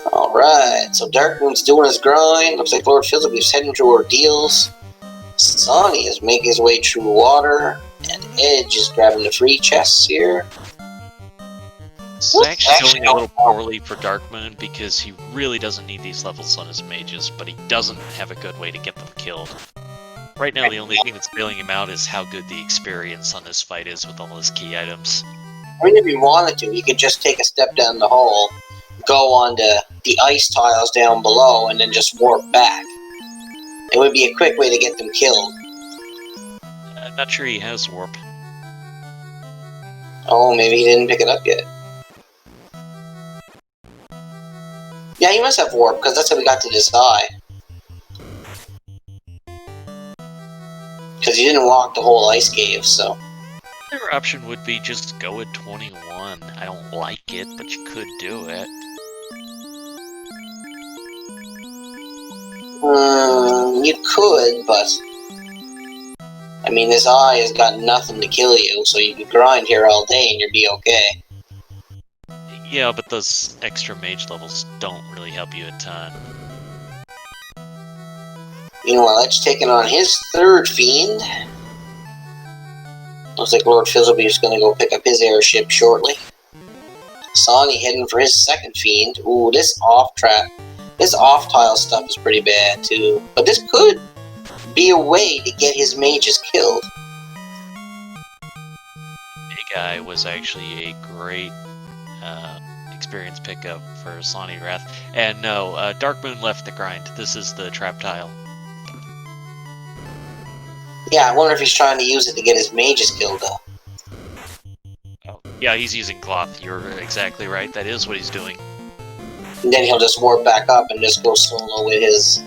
Alright, so Darkmoon's doing his grind. Looks like Lord Fizzlebeef's heading through ordeals. Sonny is making his way through water, and Edge is grabbing the free chests here. It's actually going a little poorly for Darkmoon because he really doesn't need these levels on his mages, but he doesn't have a good way to get them killed. Right now, the only thing that's bailing him out is how good the experience on this fight is with all his key items. I mean, if he wanted to, he could just take a step down the hole, go on to the ice tiles down below, and then just warp back. It would be a quick way to get them killed. I'm not sure he has warp. Oh, maybe he didn't pick it up yet. Yeah, he must have warp, because that's how we got to this eye. Because he didn't walk the whole ice cave, so... The other option would be just go at 21. I don't like it, but you could do it. You could, but... I mean, this eye has got nothing to kill you, so you could grind here all day and you'd be okay. Yeah, but those extra mage levels don't really help you a ton. Meanwhile, Edge taking on his third Fiend. Looks like Lord Fizzlebeef's gonna go pick up his airship shortly. Sonny heading for his second Fiend. Ooh, this off-tile stuff is pretty bad, too. But this could be a way to get his mages killed. Big Eye was actually a great experience pickup for Sawny Wrath. And no, Darkmoon left the grind. This is the trap tile. Yeah, I wonder if he's trying to use it to get his mages killed, though. Oh, yeah, he's using cloth. You're exactly right. That is what he's doing. And then he'll just warp back up and just go solo with his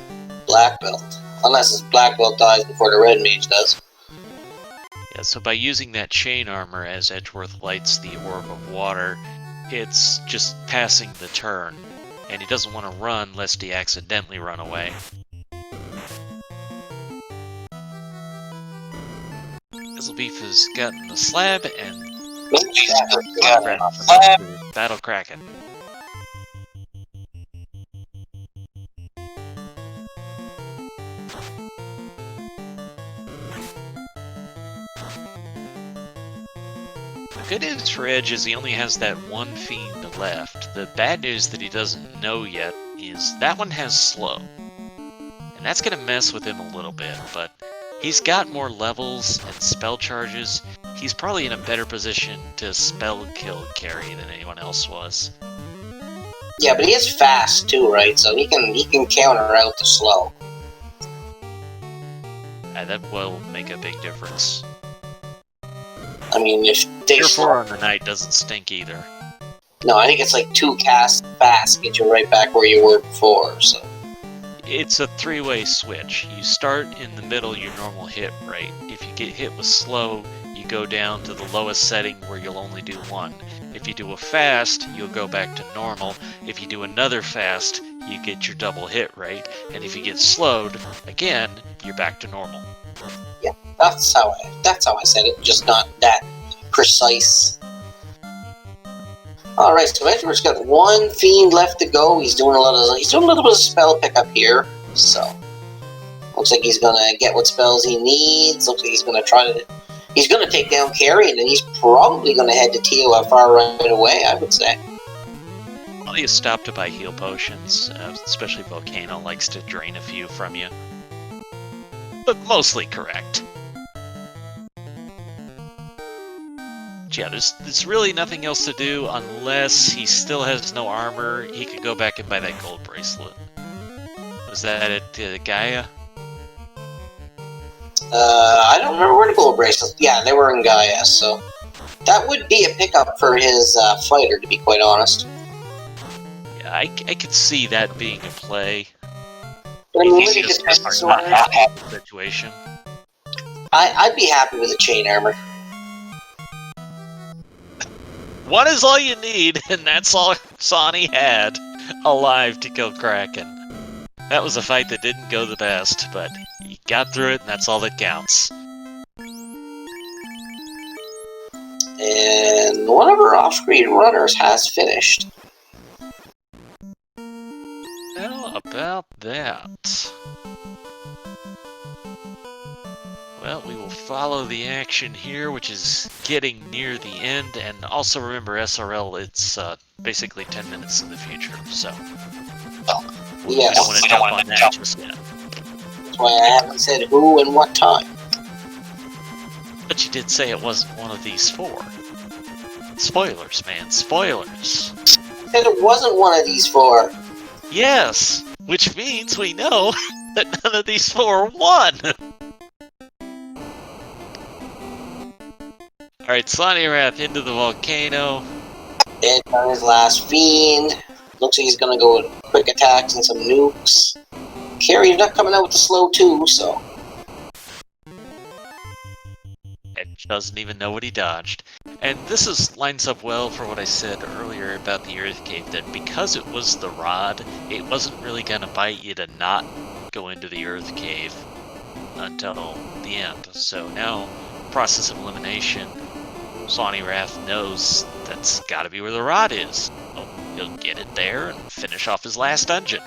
black belt. Unless his black belt dies before the red mage does. Yeah, so by using that chain armor as Edgeworth lights the orb of water, it's just passing the turn. And he doesn't want to run lest he accidentally run away. Beef has gotten the slab, and Battle Kraken. The good news for Edge is he only has that one fiend left. The bad news that he doesn't know yet is that one has slow. And that's going to mess with him a little bit, but he's got more levels and spell charges. He's probably in a better position to spell kill carry than anyone else was. Yeah, but he is fast too, right? So he can counter out the slow. That will make a big difference. I mean, if they Tier 4 on the night doesn't stink either. No, I think it's like 2 casts fast get you right back where you were before, so... It's a three-way switch. You start in the middle, your normal hit rate. If you get hit with slow, you go down to the lowest setting where you'll only do 1. If you do a fast, you'll go back to normal. If you do another fast, you get your double hit rate. And if you get slowed, again, you're back to normal. Yeah, that's how I said it, just not that precise. Alright, so Edgeworth's got 1 fiend left to go. He's doing a little bit of spell pickup here, so looks like he's gonna get what spells he needs. Looks like he's gonna take down Carrie, and then he's probably gonna head to TOFR right away, I would say. Well, you stop to buy heal potions, especially Volcano likes to drain a few from you. But mostly correct. Yeah, there's really nothing else to do unless he still has no armor. He could go back and buy that gold bracelet. Was that at Gaia? I don't remember where the gold bracelets. Yeah, they were in Gaia, so that would be a pickup for his fighter, to be quite honest. Yeah, I could see that being a play. But I mean, He's just not happy with the situation. I'd be happy with a chain armor. 1 is all you need, and that's all Sonny had alive to kill Kraken. That was a fight that didn't go the best, but he got through it, and that's all that counts. And one of our off-screen runners has finished. How about that? Well, we will follow the action here, which is getting near the end, and also remember SRL, it's basically 10 minutes in the future, so we Yes. don't want to jump on that just yet. That's why I haven't said who and what time. But you did say it wasn't one of these 4. Spoilers, man, spoilers. I said it wasn't one of these 4. Yes, which means we know that none of these 4 won. Alright, Sonnyrath into the volcano. Edge on his last fiend. Looks like he's gonna go with quick attacks and some nukes. Carrie's not coming out with the slow too, so. Edge doesn't even know what he dodged. And this lines up well for what I said earlier about the Earth Cave, that because it was the rod, it wasn't really gonna bite you to not go into the Earth Cave until the end. So now, process of elimination, Sonnyrath knows that's gotta be where the rod is. So he'll get it there and finish off his last dungeon.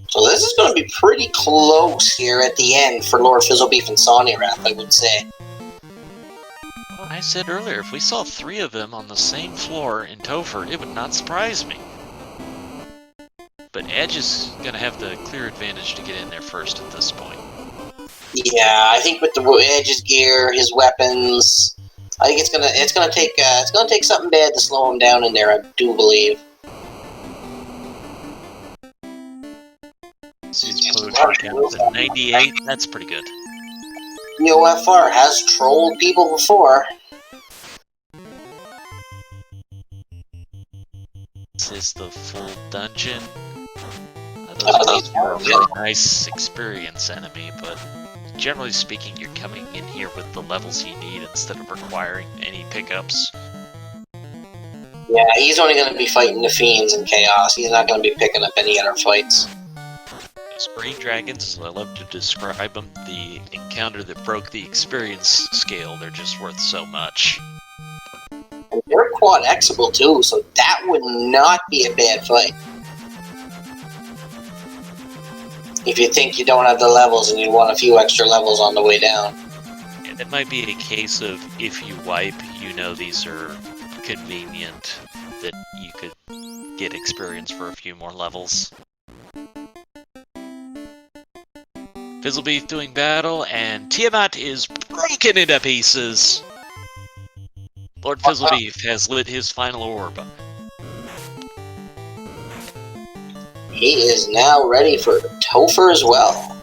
So this is going to be pretty close here at the end for Lord Fizzlebeef and Sonnyrath, I would say. Well, I said earlier, if we saw 3 of them on the same floor in Topher, it would not surprise me. But Edge is gonna have the clear advantage to get in there first at this point. Yeah, I think with the Edge's gear, his weapons, I think it's gonna take something bad to slow him down in there. I do believe. His poetry counts at 98. That's pretty good. TOFR has trolled people before. This is the full dungeon. Those are a really nice experience enemy, but generally speaking, you're coming in here with the levels you need instead of requiring any pickups. Yeah, he's only going to be fighting the Fiends and Chaos. He's not going to be picking up any other fights. Spring dragons, as I love to describe them, the encounter that broke the experience scale. They're just worth so much. And they're quad Xable too, so that would not be a bad fight. If you think you don't have the levels and you want a few extra levels on the way down. And it might be a case of if you wipe, you know these are convenient, that you could get experience for a few more levels. Fizzlebeef doing battle, and Tiamat is broken into pieces. Lord Fizzlebeef has lit his final orb. He is now ready for Topher as well.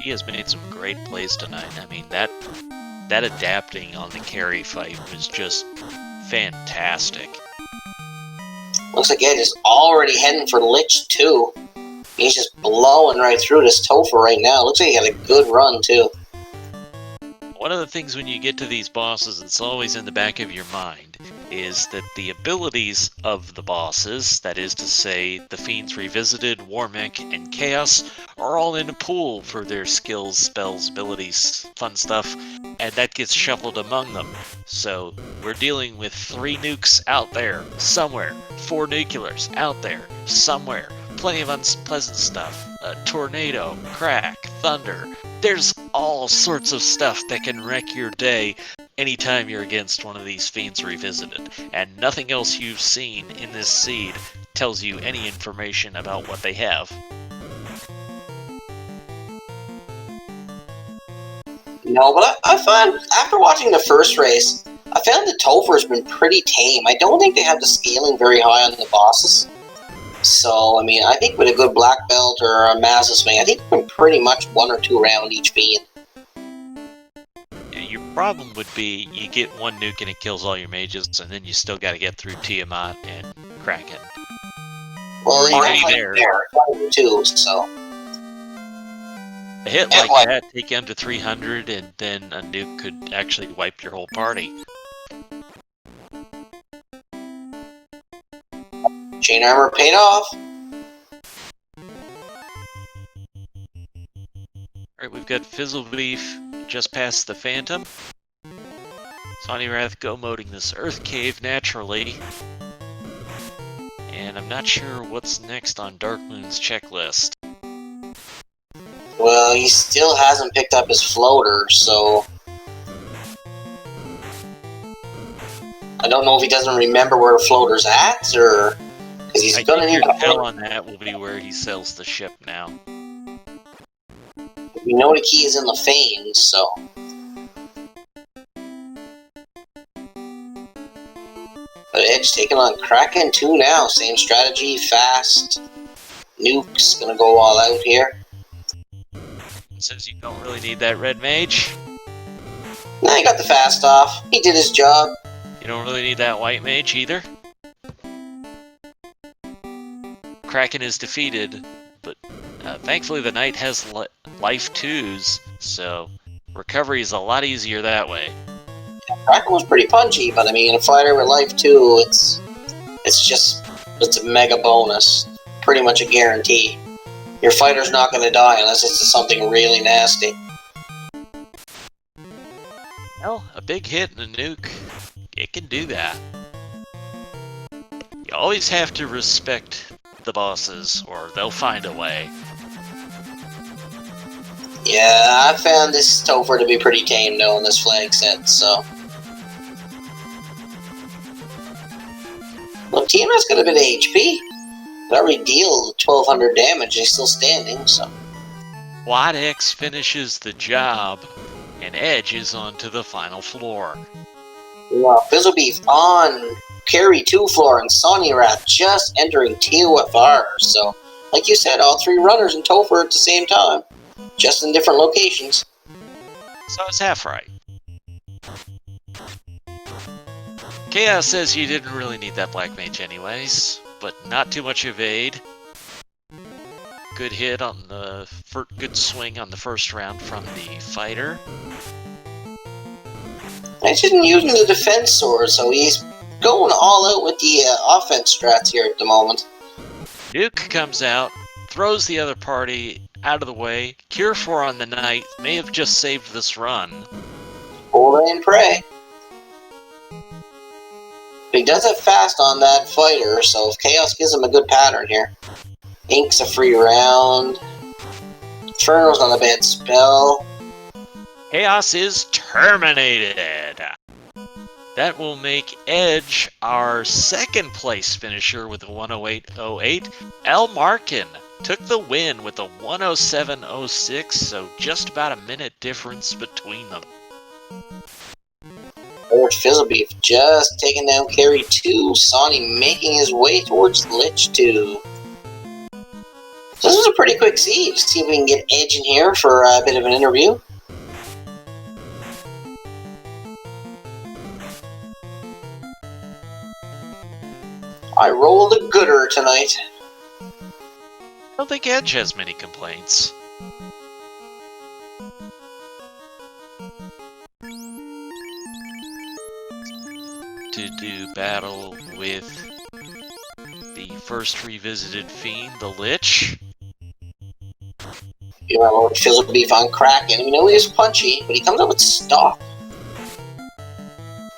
He has made some great plays tonight. I mean, that adapting on the carry fight was just fantastic. Looks like Edge is already heading for Lich too. He's just blowing right through this Topher right now. Looks like he had a good run too. One of the things when you get to these bosses, it's always in the back of your mind, is that the abilities of the bosses, that is to say, the Fiends Revisited, Warmech, and Chaos, are all in a pool for their skills, spells, abilities, fun stuff, and that gets shuffled among them. So, we're dealing with 3 nukes out there, somewhere, 4 nuclears out there, somewhere, plenty of unpleasant stuff, tornado, crack, thunder. There's all sorts of stuff that can wreck your day anytime you're against one of these Fiends Revisited, and nothing else you've seen in this seed tells you any information about what they have. No, but I found, after watching the first race, I found the Topher's been pretty tame. I don't think they have the scaling very high on the bosses. So, I mean, I think with a good Black Belt or a Master Swing, I think you can pretty much 1 or 2 round each Fiend. Your problem would be you get 1 nuke and it kills all your mages, and then you still got to get through Tiamat and Kraken. Well, even there too, so. A hit like that, take you under 300, and then a nuke could actually wipe your whole party. Chain armor paid off. Alright, we've got Fizzlebeef just past the Phantom. Sonnyrath go-moding this Earth Cave naturally. And I'm not sure what's next on Darkmoon's checklist. Well, he still hasn't picked up his floater, so... I don't know if he doesn't remember where the floater's at, or... Because he's gonna need to tell on that will be where he sells the ship now. We know the key is in the Fanes, so... But Edge taking on Kraken 2 now. Same strategy, fast. Nuke's gonna go all out here. Says you don't really need that red mage. Nah, he got the fast off. He did his job. You don't really need that white mage either. Kraken is defeated, but thankfully the knight has life 2s, so recovery is a lot easier that way. Yeah, Kraken was pretty punchy, but I mean, a fighter with life 2, it's a mega bonus. Pretty much a guarantee. Your fighter's not going to die unless it's something really nasty. Well, a big hit and a nuke, it can do that. You always have to respect the bosses, or they'll find a way. Yeah, I found this Topher to be pretty tame though in this flag set, so... Well, Tiamat's got a bit of HP. It already deals 1200 damage, he's still standing, so... Quad X finishes the job, and Edge is on to the final floor. Yeah, Fizzlebeef on Carry 2 floor, and Sonnyrath just entering TOFR, so... Like you said, all 3 runners in Topher at the same time. Just in different locations. So it's half right. Chaos says you didn't really need that Black Mage anyways, but not too much evade. Good hit on the good swing on the first round from the fighter. I didn't use the defense sword, so he's going all out with the offense strats here at the moment. Nuke comes out, throws the other party out of the way. Cure 4 on the night may have just saved this run. Hold and pray. But he does have fast on that fighter, so if Chaos gives him a good pattern here. Ink's a free round. Inferno's not a bad spell. Chaos is terminated. That will make Edge our second place finisher with a 108.08. El Markin took the win with a 107.06, so just about a minute difference between them. Lord Fizzlebeef just taking down carry 2. Sonny making his way towards Lich 2. This was a pretty quick siege. See if we can get Edge in here for a bit of an interview. I rolled a gooder tonight. I don't think Edge has many complaints. To do battle with the first revisited fiend, the Lich. You know, Lord Fizzlebeef on Kraken. We know he is punchy, but he comes up with stock.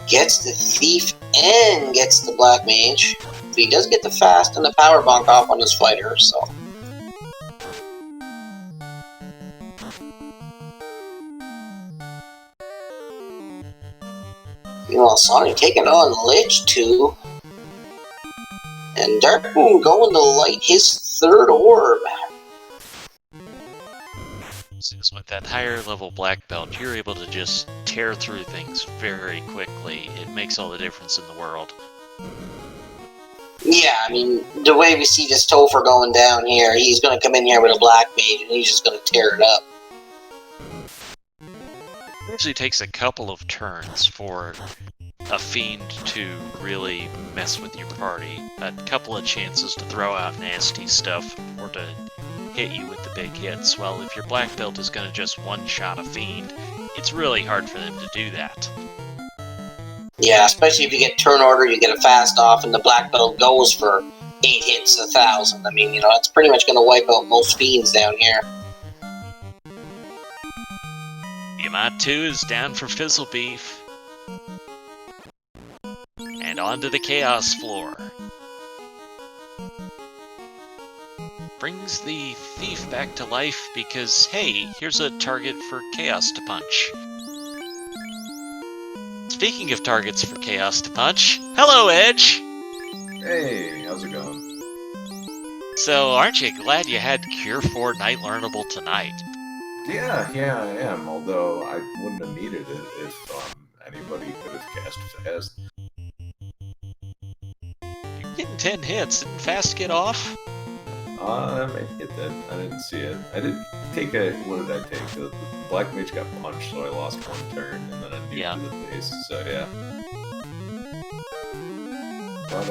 Gets the Thief and gets the Black Mage. But he does get the fast and the power bonk off on his fighter, so. Meanwhile, Sonic taking on Lich 2. And Dark Moon going to light his third orb. Since with that higher level black belt, you're able to just tear through things very quickly. It makes all the difference in the world. Yeah, I mean, the way we see this Topher going down here, he's going to come in here with a Black Mage and he's just going to tear it up. It usually takes a couple of turns for a fiend to really mess with your party. A couple of chances to throw out nasty stuff or to hit you with the big hits. Well, if your black belt is going to just one-shot a fiend, it's really hard for them to do that. Yeah, especially if you get turn order, you get a fast off, and the black belt goes for 8 hits, 1,000. I mean, you know, that's pretty much going to wipe out most fiends down here. Yamat 2 is down for Fizzlebeef. And onto the Chaos floor. Brings the Thief back to life because, hey, here's a target for Chaos to punch. Speaking of targets for Chaos to punch, hello, Edge! Hey, how's it going? So, aren't you glad you had Cure 4 Night Learnable tonight? Yeah, I am, although I wouldn't have needed it if anybody could have cast fast. You're getting 10 hits. Didn't fast get off? Maybe it did. I didn't see it. I did take a... What did I take? The Black Mage got punched, so I lost one turn, and then I nuked to the face, so yeah. But,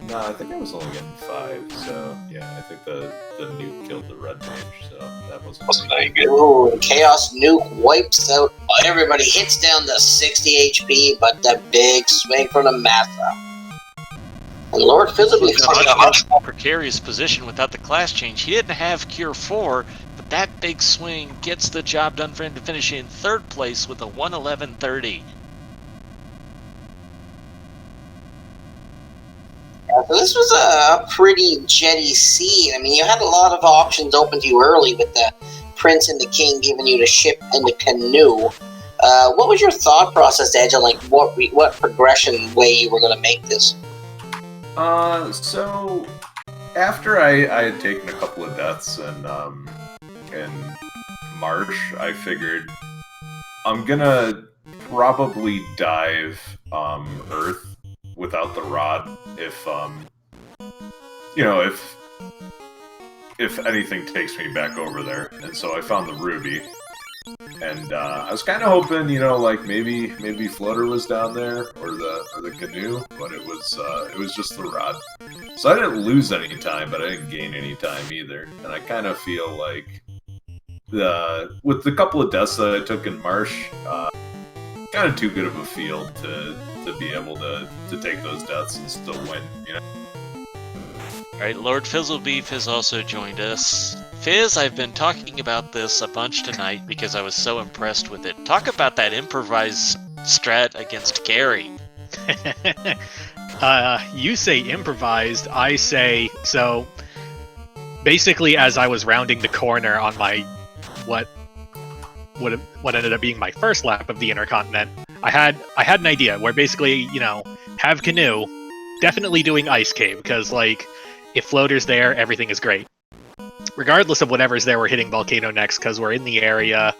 no, I think I was only getting 5, so yeah, I think the nuke killed the red mage, so that wasn't very good. Ooh, Chaos Nuke wipes out everybody, hits down to 60 HP, but the big swing from the Massa. And Lord Fizzlebeef in a much more precarious position without the class change. He didn't have Cure 4, but that big swing gets the job done for him to finish in 3rd place with a 111.30. So this was a pretty jetty scene. I mean, you had a lot of options open to you early with the Prince and the King giving you the ship and the canoe. What was your thought process, Edge, on like what progression way you were going to make this? So after I had taken a couple of deaths in Marsh, I figured I'm gonna probably dive Earth without the rod if you know, if anything takes me back over there. And so I found the ruby. And I was kind of hoping, you know, like maybe Floater was down there or the canoe, but it was just the rod. So I didn't lose any time, but I didn't gain any time either. And I kind of feel like with the couple of deaths that I took in Marsh, kind of too good of a field to be able to take those deaths and still win, you know? Alright, Lord Fizzlebeef has also joined us. Fizz, I've been talking about this a bunch tonight because I was so impressed with it. Talk about that improvised strat against Gary. You say improvised, I say... So, basically, as I was rounding the corner on my... What ended up being my first lap of the Intercontinent, I had an idea where basically, you know, have Canoe, definitely doing Ice Cave, because, like, if Floater's there, everything is great. Regardless of whatever's there, we're hitting Volcano next, because we're in the area,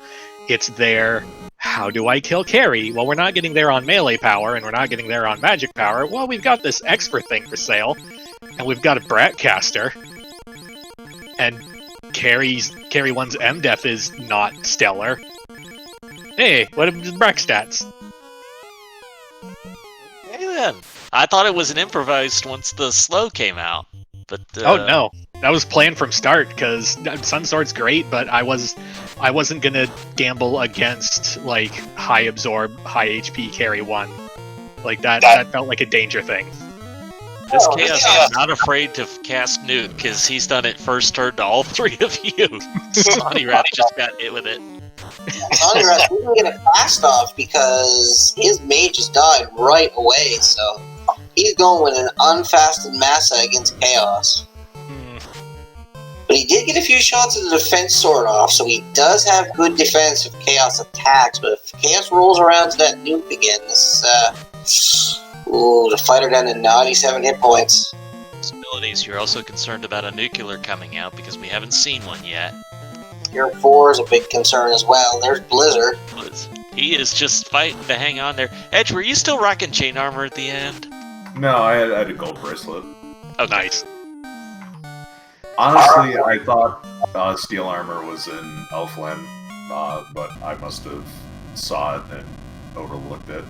it's there. How do I kill Carrie? Well, we're not getting there on melee power, and we're not getting there on magic power. Well, we've got this expert thing for sale, and we've got a Bratcaster, and Carrie 1's MDef is not stellar. Hey, what are the Brack stats? Hey then. I thought it was an improvised once the slow came out. But Oh no, that was planned from start, because Sunsword's great, but I wasn't gonna gamble against, like, high absorb, high HP Carry 1. Like, that felt like a danger thing. This Chaos is not afraid to cast Nuke, because he's done it first turn to all three of you. Sonny Wrath just got hit with it. Sonny Wrath didn't get a fast off because his mage just died right away, so he's going with an unfasted Massa against Chaos. But he did get a few shots of the defense sword off, so he does have good defense if Chaos attacks, but if Chaos rolls around to that nuke again, this the fighter down to 97 hit points. Possibilities. You're also concerned about a nuclear coming out because we haven't seen one yet. Tier 4 is a big concern as well. There's Blizzard. He is just fighting to hang on there. Edge, were you still rocking chain armor at the end? No, I had a gold bracelet. Oh, nice. Honestly, I thought steel armor was in Elfland, but I must have saw it and overlooked it.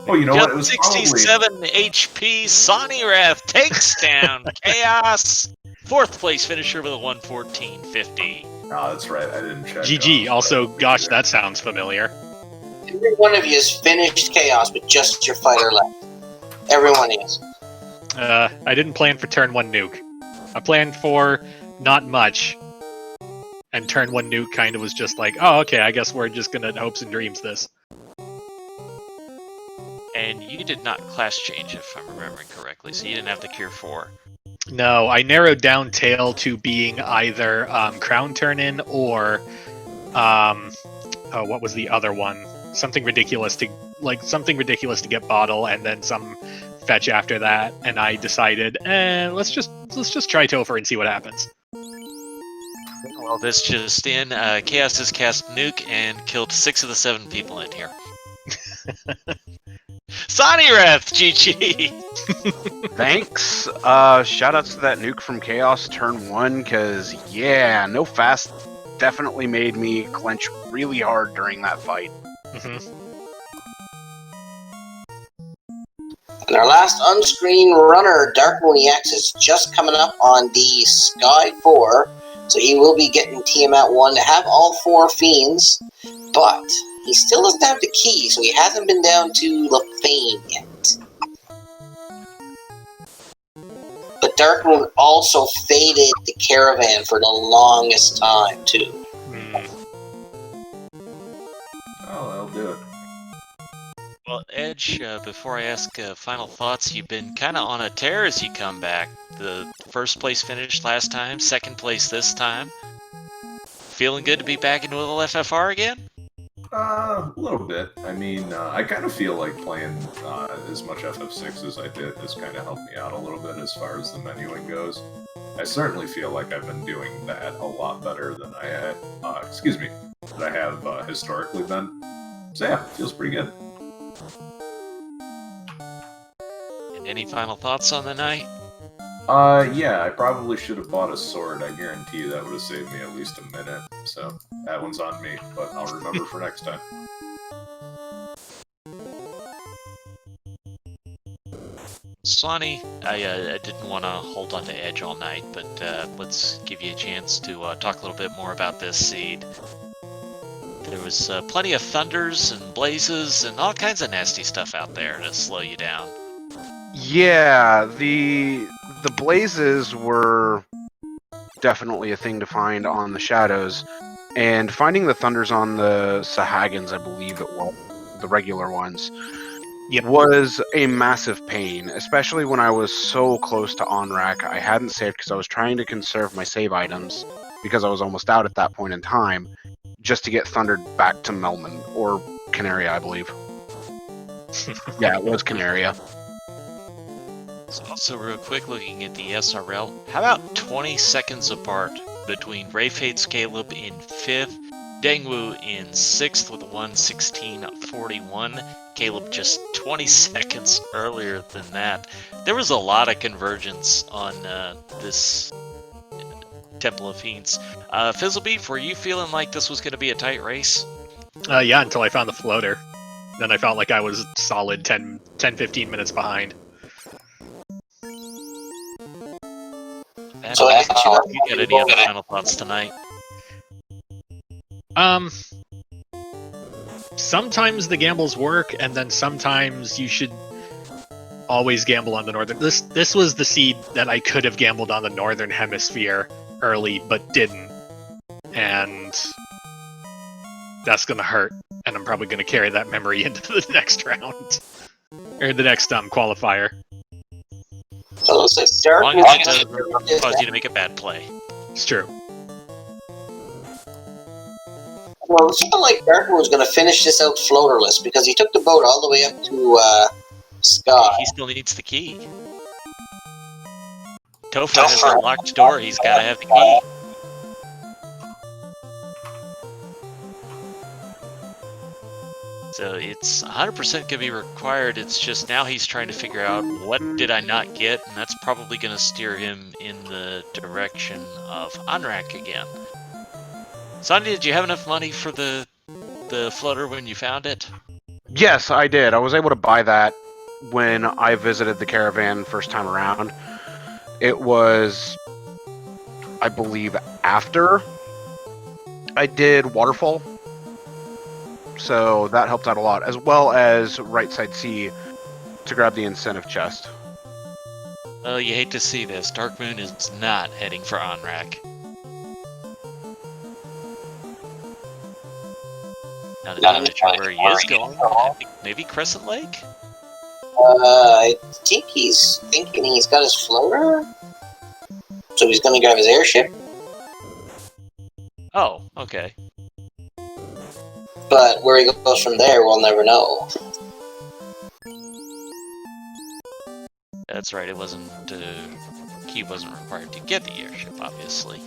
Well, you know what? It was 67 HP. Sonny Wrath takes down Chaos. 4th place finisher with a 114.50. Oh, that's right. I didn't check. GG. Also, gosh, that sounds familiar. Every one of you has finished Chaos with just your fighter left. Everyone is. I didn't plan for turn 1 nuke. I planned for not much. And turn 1 nuke kind of was just like, oh, okay, I guess we're just gonna hopes and dreams this. And you did not class change, if I'm remembering correctly, so you didn't have the Cure 4. No, I narrowed down Tail to being either Crown Turn-In or... what was the other one? Something ridiculous to get Bottle, and then some fetch after that, and I decided, let's just try Topher and see what happens. Well, this just in, Chaos has cast Nuke and killed 6 of the 7 people in here. Sonny Wrath, GG! Thanks. Shoutouts to that nuke from Chaos turn 1, because, yeah, no fast definitely made me clench really hard during that fight. And our last unscreened runner, Dark Moon EX, is just coming up on the Sky 4, so he will be getting Tiamat 1 to have all 4 Fiends, but he still doesn't have the key, so he hasn't been down to Lefane yet. But Dark Moon also faded the Caravan for the longest time, too. Oh, that'll do it. Well, Edge, before I ask final thoughts, you've been kind of on a tear as you come back. The 1st place finished last time, 2nd place this time. Feeling good to be back into LFFR again? A little bit. I mean, I kind of feel like playing as much FF6 as I did has kind of helped me out a little bit as far as the menuing goes. I certainly feel like I've been doing that a lot better than I had, that I have historically been. So yeah, feels pretty good. And any final thoughts on the night? Yeah, I probably should have bought a sword. I guarantee you that would have saved me at least a minute. So that one's on me, but I'll remember for next time. Sonny, I didn't want to hold on to Edge all night, but let's give you a chance to talk a little bit more about this seed. There was plenty of thunders and blazes and all kinds of nasty stuff out there to slow you down. Yeah, the blazes were definitely a thing to find on the shadows, and finding the thunders on the Sahagins, I believe it was, the regular ones, Yep. was a massive pain, especially when I was so close to Onrak. I hadn't saved because I was trying to conserve my save items because I was almost out at that point in time, just to get thundered back to Melman, or Canaria, I believe. Yeah, it was Canaria. So also real quick, looking at the SRL, how about 20 seconds apart between Rayfade's Caleb in 5th, Dengwu in 6th with a 1:16.41, Caleb just 20 seconds earlier than that. There was a lot of convergence on this Temple of Fiends. Fizzlebeef, were you feeling like this was going to be a tight race? Yeah, until I found the floater. Then I felt like I was solid 10-15 minutes behind. So You got any other final thoughts tonight? Sometimes the gambles work, and then sometimes you should always gamble on the northern. This was the seed that I could have gambled on the northern hemisphere early, but didn't, and that's gonna hurt. And I'm probably gonna carry that memory into the next round, or the next qualifier. So it looks like As Dark long as it doesn't cause you to make a bad play. It's true. Well, it seemed like Darkmoon was going to finish this out floaterless because he took the boat all the way up to Sky. He still needs the key. Topher has a locked door, he's gotta have the key. So it's 100% gonna be required, it's just now he's trying to figure out what did I not get, and that's probably gonna steer him in the direction of Onrak again. Sonia, did you have enough money for the floater when you found it? Yes, I did. I was able to buy that when I visited the caravan first time around. It was, I believe, after I did Waterfall. So that helped out a lot, as well as Right Side C to grab the incentive chest. Oh, you hate to see this. Darkmoon is not heading for Onrak. Not entirely sure where he is going. I think maybe Crescent Lake? I think he's thinking he's got his floater. So he's going to grab his airship. Oh, okay. But where he goes from there, we'll never know. That's right, it wasn't, he wasn't required to get the airship, obviously.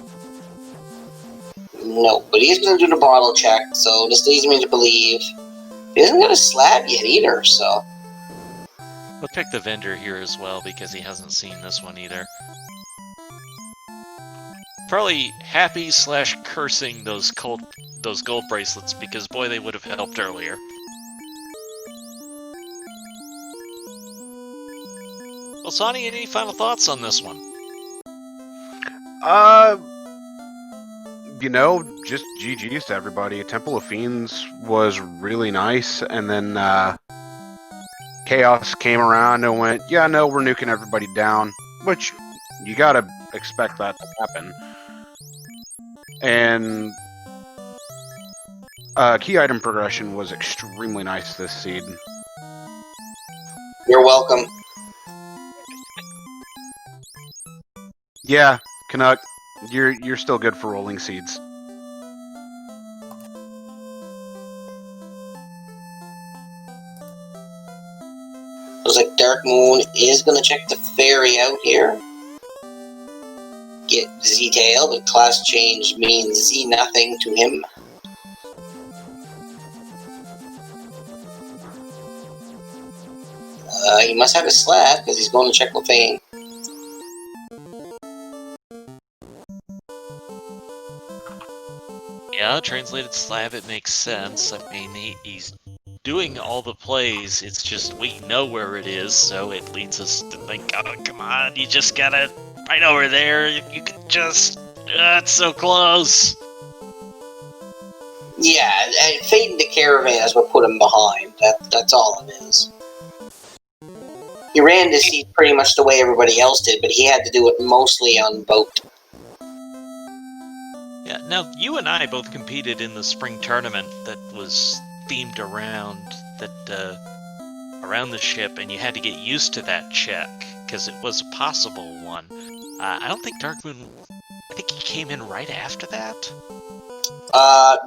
No, but he's going to do the bottle check, so this leads me to believe he hasn't got a slab yet either, so... We'll check the vendor here as well, because he hasn't seen this one either. Probably happy / cursing those gold bracelets, because boy, they would have helped earlier. Well, Sonny, any final thoughts on this one? You know, just GG's to everybody. Temple of Fiends was really nice, and then Chaos came around and went, yeah, no, we're nuking everybody down, which you gotta expect that to happen. And key item progression was extremely nice this seed. You're welcome. Yeah, Canuck, you're still good for rolling seeds. Looks like Darkmoon is going to check the ferry out here. Get Z-Tail, but class change means Z nothing to him. He must have a slab because he's going to check Lefane. Yeah, translated slab, it makes sense. I mean, he's doing all the plays, it's just we know where it is, so it leads us to think, oh, come on, you just gotta, right over there, you could just, it's so close. Yeah, and fading the caravan is what put him behind. That's all it is. He ran this seat pretty much the way everybody else did, but he had to do it mostly on boat. Yeah, now you and I both competed in the spring tournament that was themed around around the ship, and you had to get used to that check because it was a possible one. I don't think Darkmoon. I think he came in right after that.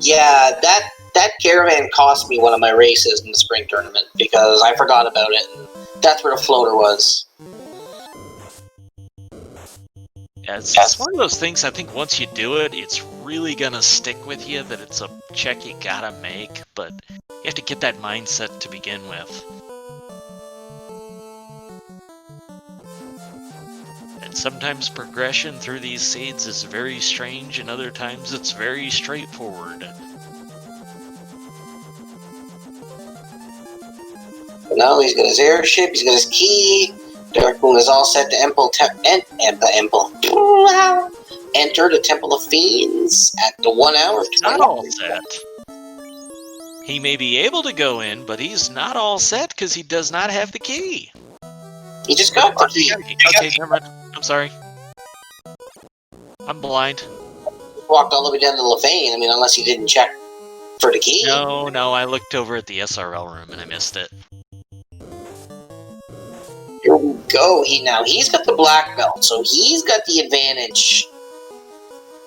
Yeah, that caravan cost me one of my races in the spring tournament because I forgot about it, and that's where the floater was. Yeah, it's one of those things. I think once you do it, it's really gonna stick with you. That it's a check you gotta make, but you have to get that mindset to begin with. And sometimes progression through these seeds is very strange, and other times it's very straightforward. But now he's got his airship, he's got his key. Darkmoon is all set to enter the Temple of Fiends at the 1 hour. Not all set. He may be able to go in, but he's not all set because he does not have the key. He just got the key. Okay, never mind. I'm sorry. I'm blind. Walked all the way down to Levane. I mean, unless you didn't check for the key. No, I looked over at the SRL room and I missed it. Here we go. He's got the black belt, so he's got the advantage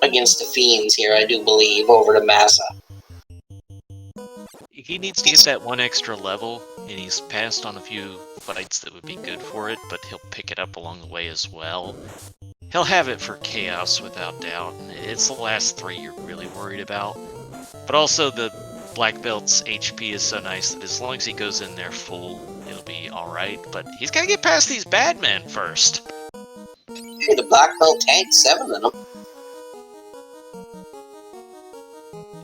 against the Fiends here, I do believe, over to Massa. He needs to get that one extra level, and he's passed on a few fights that would be good for it, but he'll pick it up along the way as well. He'll have it for Chaos without doubt, and it's the last 3 you're really worried about. But also the Black Belt's HP is so nice that as long as he goes in there full, it'll be alright, but he's gotta get past these bad men first. Hey, the black belt tanked 7 of them.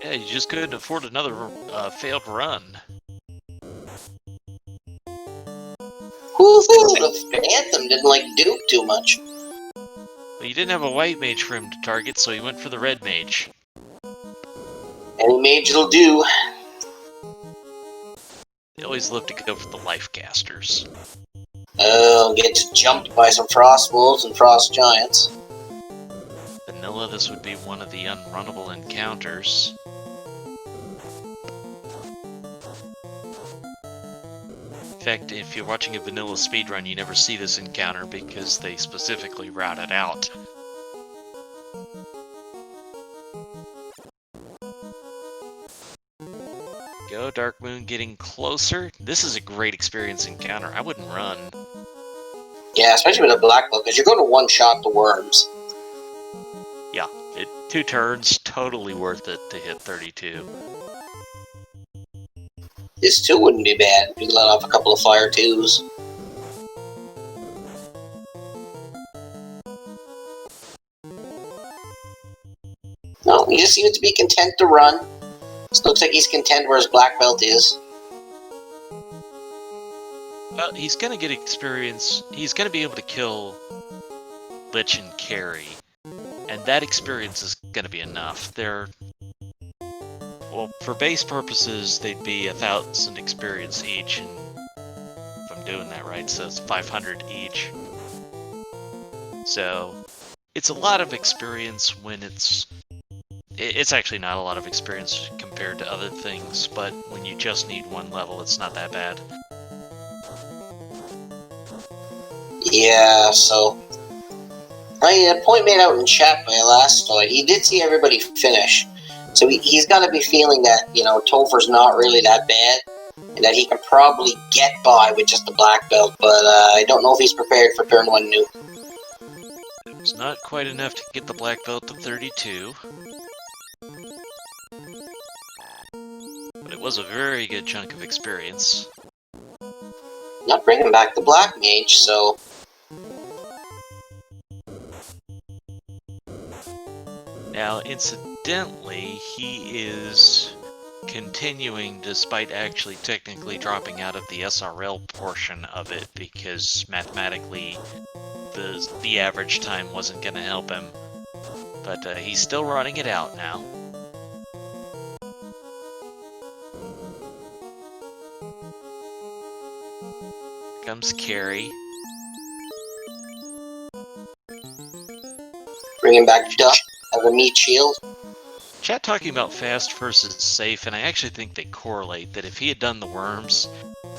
Yeah, you just couldn't afford another failed run. Woohoo! The Anthem didn't like Duke too much. But you didn't have a white mage for him to target, so he went for the red mage. Any mage will do. They always love to go for the life casters. Gets jumped by some frost wolves and frost giants. Vanilla, this would be one of the unrunnable encounters. In fact, if you're watching a vanilla speedrun, you never see this encounter because they specifically route it out. Go, Darkmoon getting closer. This is a great experience encounter. I wouldn't run. Yeah, especially with a black belt, because you're going to one-shot the worms. Yeah, 2 turns, totally worth it to hit 32. This 2 wouldn't be bad if you let off a couple of fire 2s. No, he just seems to be content to run. This looks like he's content where his black belt is. Well, he's gonna get experience. He's gonna be able to kill Lich and Carry, and that experience is gonna be enough. Well, for base purposes, they'd be 1,000 experience each, and if I'm doing that right, so it's 500 each. So, it's a lot of experience when it's actually not a lot of experience compared to other things, but when you just need 1 level, it's not that bad. Yeah, so... a point made out in chat by Elastoid, he did see everybody finish. So he's got to be feeling that, Topher's not really that bad, and that he can probably get by with just the black belt, but I don't know if he's prepared for turn 1 new. It was not quite enough to get the black belt to 32. But it was a very good chunk of experience. Not bringing back the black mage, so... Now, incidentally, he is continuing despite actually technically dropping out of the SRL portion of it because mathematically the average time wasn't going to help him. But he's still running it out now. comes Carrie. Bringing back Duck as a meat shield. Chat talking about fast versus safe, and I actually think they correlate, that if he had done the worms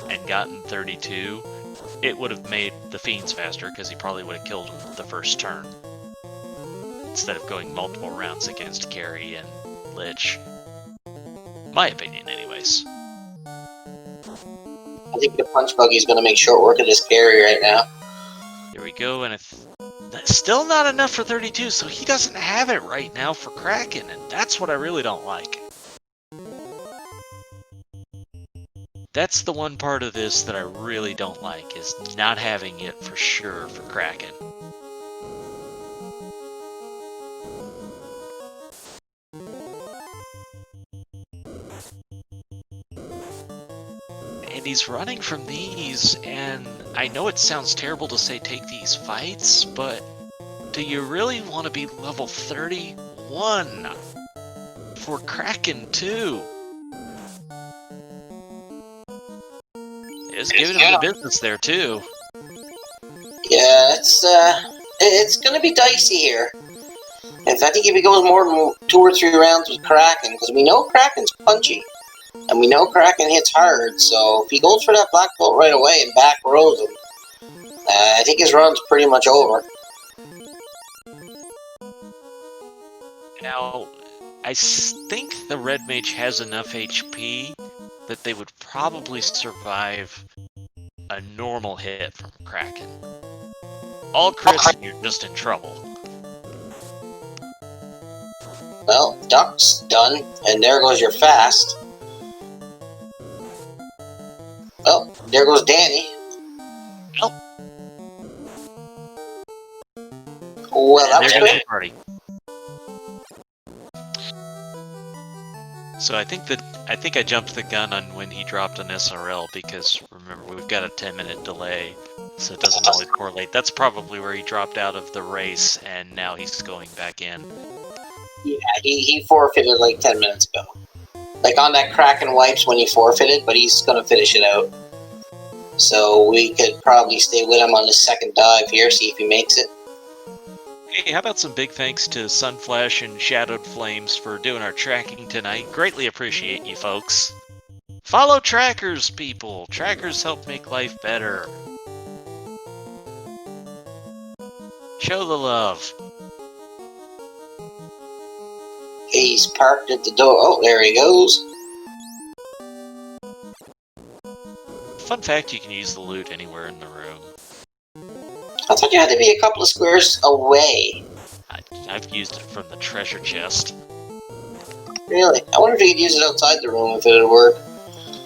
and gotten 32, it would have made the Fiends faster, because he probably would have killed him the first turn. Instead of going multiple rounds against Carrie and Lich. My opinion, anyways. I think the Punch Buggy is going to make short work of this Carry right now. Here we go, and that's still not enough for 32, so he doesn't have it right now for Kraken, and that's what I really don't like. That's the one part of this that I really don't like, is not having it for sure for Kraken. And he's running from these, and I know it sounds terrible to say take these fights, but do you really want to be level 31 for Kraken 2? It's giving him the business there too. Yeah, it's going to be dicey here. I think if he goes more than 2 or 3 rounds with Kraken, because we know Kraken's punchy. And we know Kraken hits hard, so if he goes for that black belt right away and back rows him, I think his run's pretty much over. Now, I think the Red Mage has enough HP that they would probably survive a normal hit from Kraken. All crits, and you're just in trouble. Well, Duck's done, and there goes your fast. Well, there goes Danny. Oh. Well, that was there goes quick. the party. So I think I jumped the gun on when he dropped an SRL, because remember, we've got a 10-minute delay, so it doesn't always correlate. That's probably where he dropped out of the race, and now he's going back in. Yeah, he forfeited like 10 minutes ago. Like on that Kraken wipes when he forfeited, but he's going to finish it out. So we could probably stay with him on the second dive here, see if he makes it. Hey, how about some big thanks to Sunflash and Shadowed Flames for doing our tracking tonight. Greatly appreciate you folks. Follow trackers, people. Trackers help make life better. Show the love. He's parked at the door. Oh, there he goes. Fun fact, you can use the loot anywhere in the room. I thought you had to be a couple of squares away. I've used it from the treasure chest. Really? I wonder if you could use it outside the room if it would work.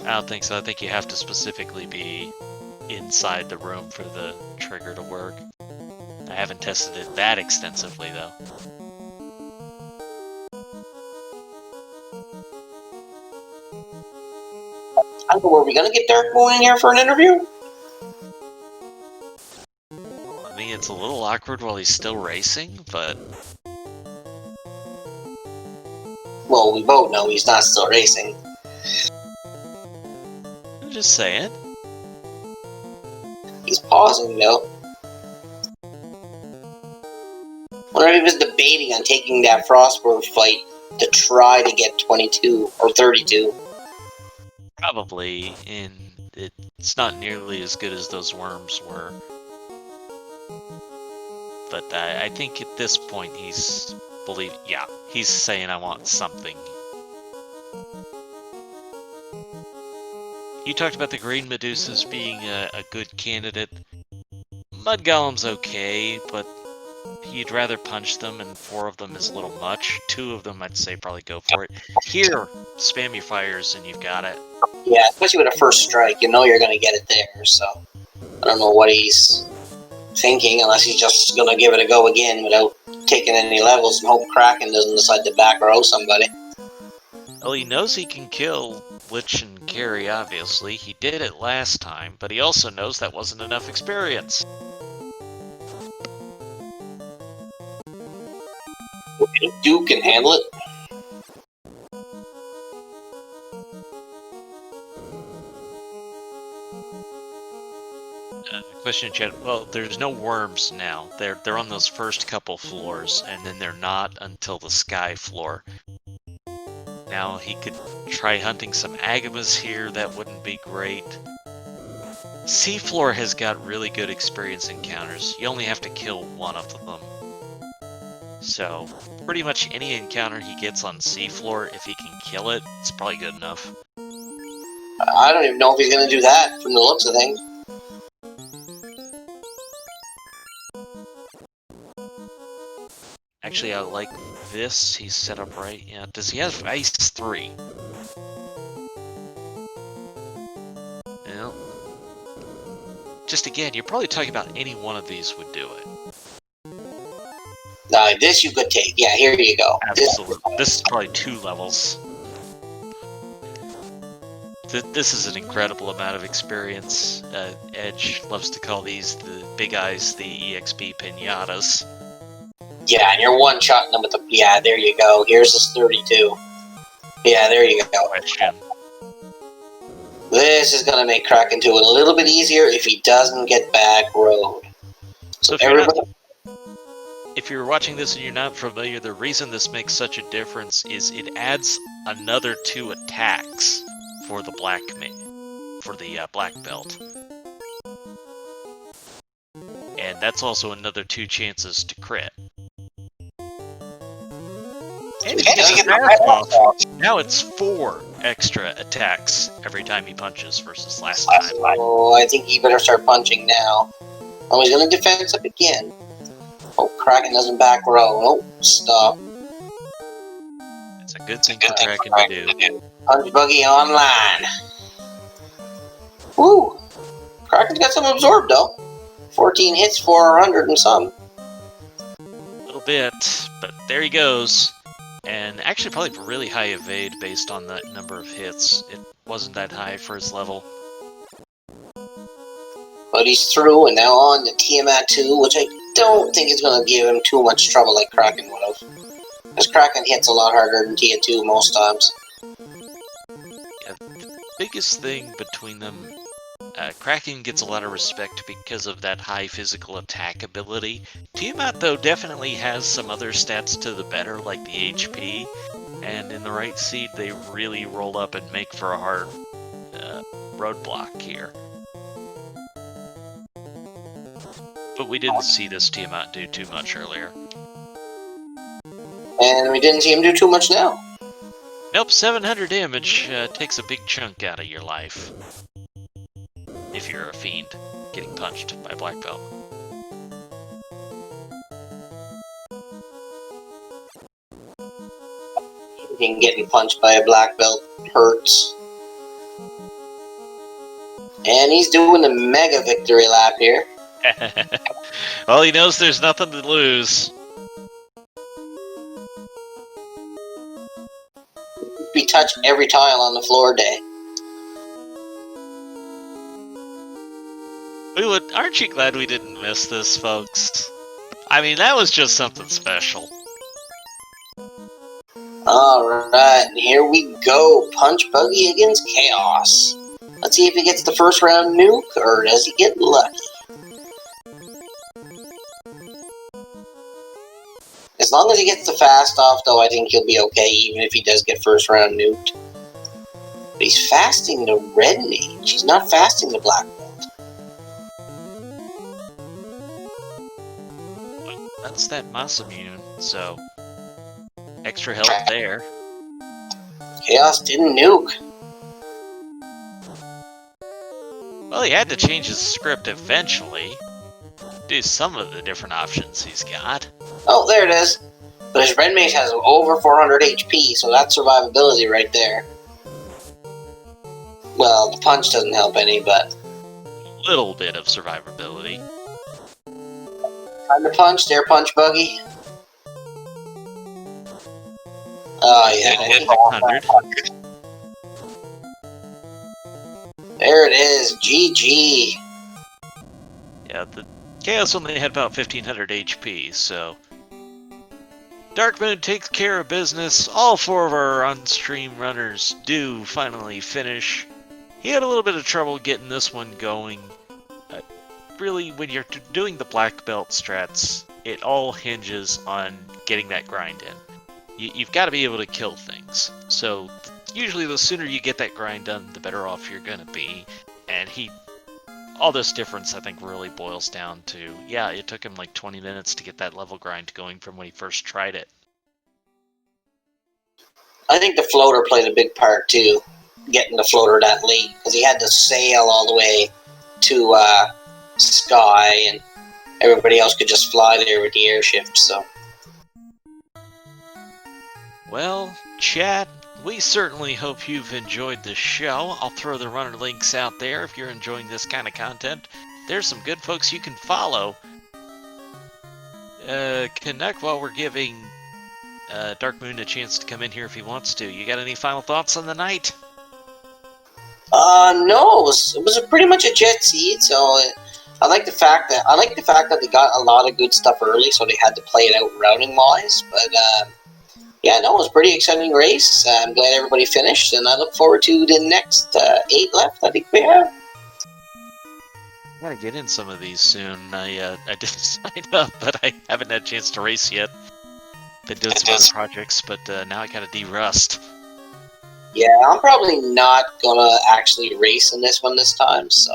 I don't think so. I think you have to specifically be inside the room for the trigger to work. I haven't tested it that extensively, though. I don't know, were we going to get Dark Moon in here for an interview? I mean, it's a little awkward while he's still racing, but... Well, we both know he's not still racing. I'm just saying. He's pausing, though. Wonder if he was debating on taking that Frostburg fight to try to get 22 or 32. Probably, and it's not nearly as good as those worms were. But I think at this point he's he's saying I want something. You talked about the green Medusas being a good candidate. Mud Golem's okay, but you'd rather punch them, and 4 of them is a little much. 2 of them I'd say probably go for it. Here, spam your fires and you've got it. Yeah, especially with a first strike, you know you're going to get it there, so... I don't know what he's thinking, unless he's just going to give it a go again without taking any levels and hope Kraken doesn't decide to back row somebody. Well, he knows he can kill Lich and Carry, obviously. He did it last time, but he also knows that wasn't enough experience. Duke can handle it. question, Chad. Well, there's no worms now. They're on those first couple floors, and then they're not until the sky floor. Now he could try hunting some agamas here. That wouldn't be great. Seafloor has got really good experience encounters. You only have to kill one of them. So, pretty much any encounter he gets on seafloor, if he can kill it, it's probably good enough. I don't even know if he's going to do that from the looks of things. Actually, I like this. He's set up right. Yeah. Does he have Ice 3? Well, just again, you're probably talking about any one of these would do it. Now, this you could take. Yeah, here you go. Absolutely. This is probably 2 levels. This is an incredible amount of experience. Edge loves to call these the big eyes, the EXP pinatas. Yeah, and you're one-shotting them with the... Yeah, there you go. Here's this 32. Yeah, there you go. Question. This is going to make Kraken 2 a little bit easier if he doesn't get back road. So if you're watching this and you're not familiar, the reason this makes such a difference is it adds another 2 attacks for the black belt. And that's also another 2 chances to crit. And he gets his ass off. Now it's 4 extra attacks every time he punches versus last time. Oh, I think he better start punching now. Oh, he's going to defense up again. Oh, Kraken doesn't back row. Oh, stop. It's a good thing for Kraken to do. Punch Buggy online. Woo! Kraken's got some absorbed though. 14 hits, 400 and some. A little bit, but there he goes. And actually probably really high evade based on the number of hits. It wasn't that high for his level. But he's through and now on to Tiamat 2, which I don't think is going to give him too much trouble like Kraken would have. Because Kraken hits a lot harder than Tia2 most times. Yeah, the biggest thing between them, Kraken gets a lot of respect because of that high physical attack ability. Tiamat, though, definitely has some other stats to the better, like the HP. And in the right seed, they really roll up and make for a hard roadblock here. But we didn't see this Tiamat do too much earlier. And we didn't see him do too much now. Nope, 700 damage takes a big chunk out of your life. If you're a fiend getting punched by Black Belt. Getting punched by a black belt hurts. And he's doing the mega victory lap here. Well, he knows there's nothing to lose. We touch every tile on the floor day. Aren't you glad we didn't miss this, folks? I mean, that was just something special. Alright, here we go. Punch Buggy against Chaos. Let's see if he gets the first round nuke, or does he get lucky? As long as he gets the fast off, though, I think he'll be okay, even if he does get first round nuked. But he's fasting the red mage. He's not fasting the black belt. That's that mass immune, so extra health there. Chaos didn't nuke. Well, he had to change his script eventually. Do some of the different options he's got. Oh, there it is. But his red mage has over 400 HP, so that's survivability right there. Well, the punch doesn't help any, but... Little bit of survivability. Time to punch, there, Punch Buggy. Oh, yeah. Hit 100. There it is, GG. Yeah, the Chaos only had about 1500 HP, so... Darkmoon takes care of business. All 4 of our on-stream runners do finally finish. He had a little bit of trouble getting this one going. really, when you're doing the black belt strats, it all hinges on getting that grind in. You've got to be able to kill things. So usually the sooner you get that grind done, the better off you're going to be. And all this difference, I think, really boils down to, yeah, it took him like 20 minutes to get that level grind going from when he first tried it. I think the floater played a big part too, getting the floater that late, because he had to sail all the way to Sky, and everybody else could just fly there with the airship, so. Well, chat, we certainly hope you've enjoyed the show. I'll throw the runner links out there if you're enjoying this kind of content. There's some good folks you can follow. Connect while we're giving Dark Moon a chance to come in here if he wants to. You got any final thoughts on the night? No, it was pretty much a jet seed, so I like the fact that they got a lot of good stuff early, so they had to play it out routing wise. But yeah, no, it was a pretty exciting race. I'm glad everybody finished, and I look forward to the next 8 left. I think we have. I gotta get in some of these soon. I did sign up, but I haven't had a chance to race yet. Been doing some other projects, but now I gotta de-rust. Yeah, I'm probably not gonna actually race in this one this time, so.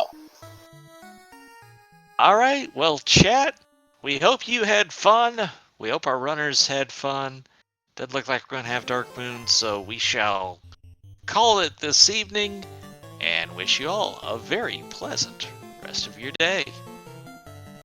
Alright, well, chat, we hope you had fun. We hope our runners had fun. Doesn't look like we're gonna have Dark Moon, so we shall call it this evening and wish you all a very pleasant rest of your day.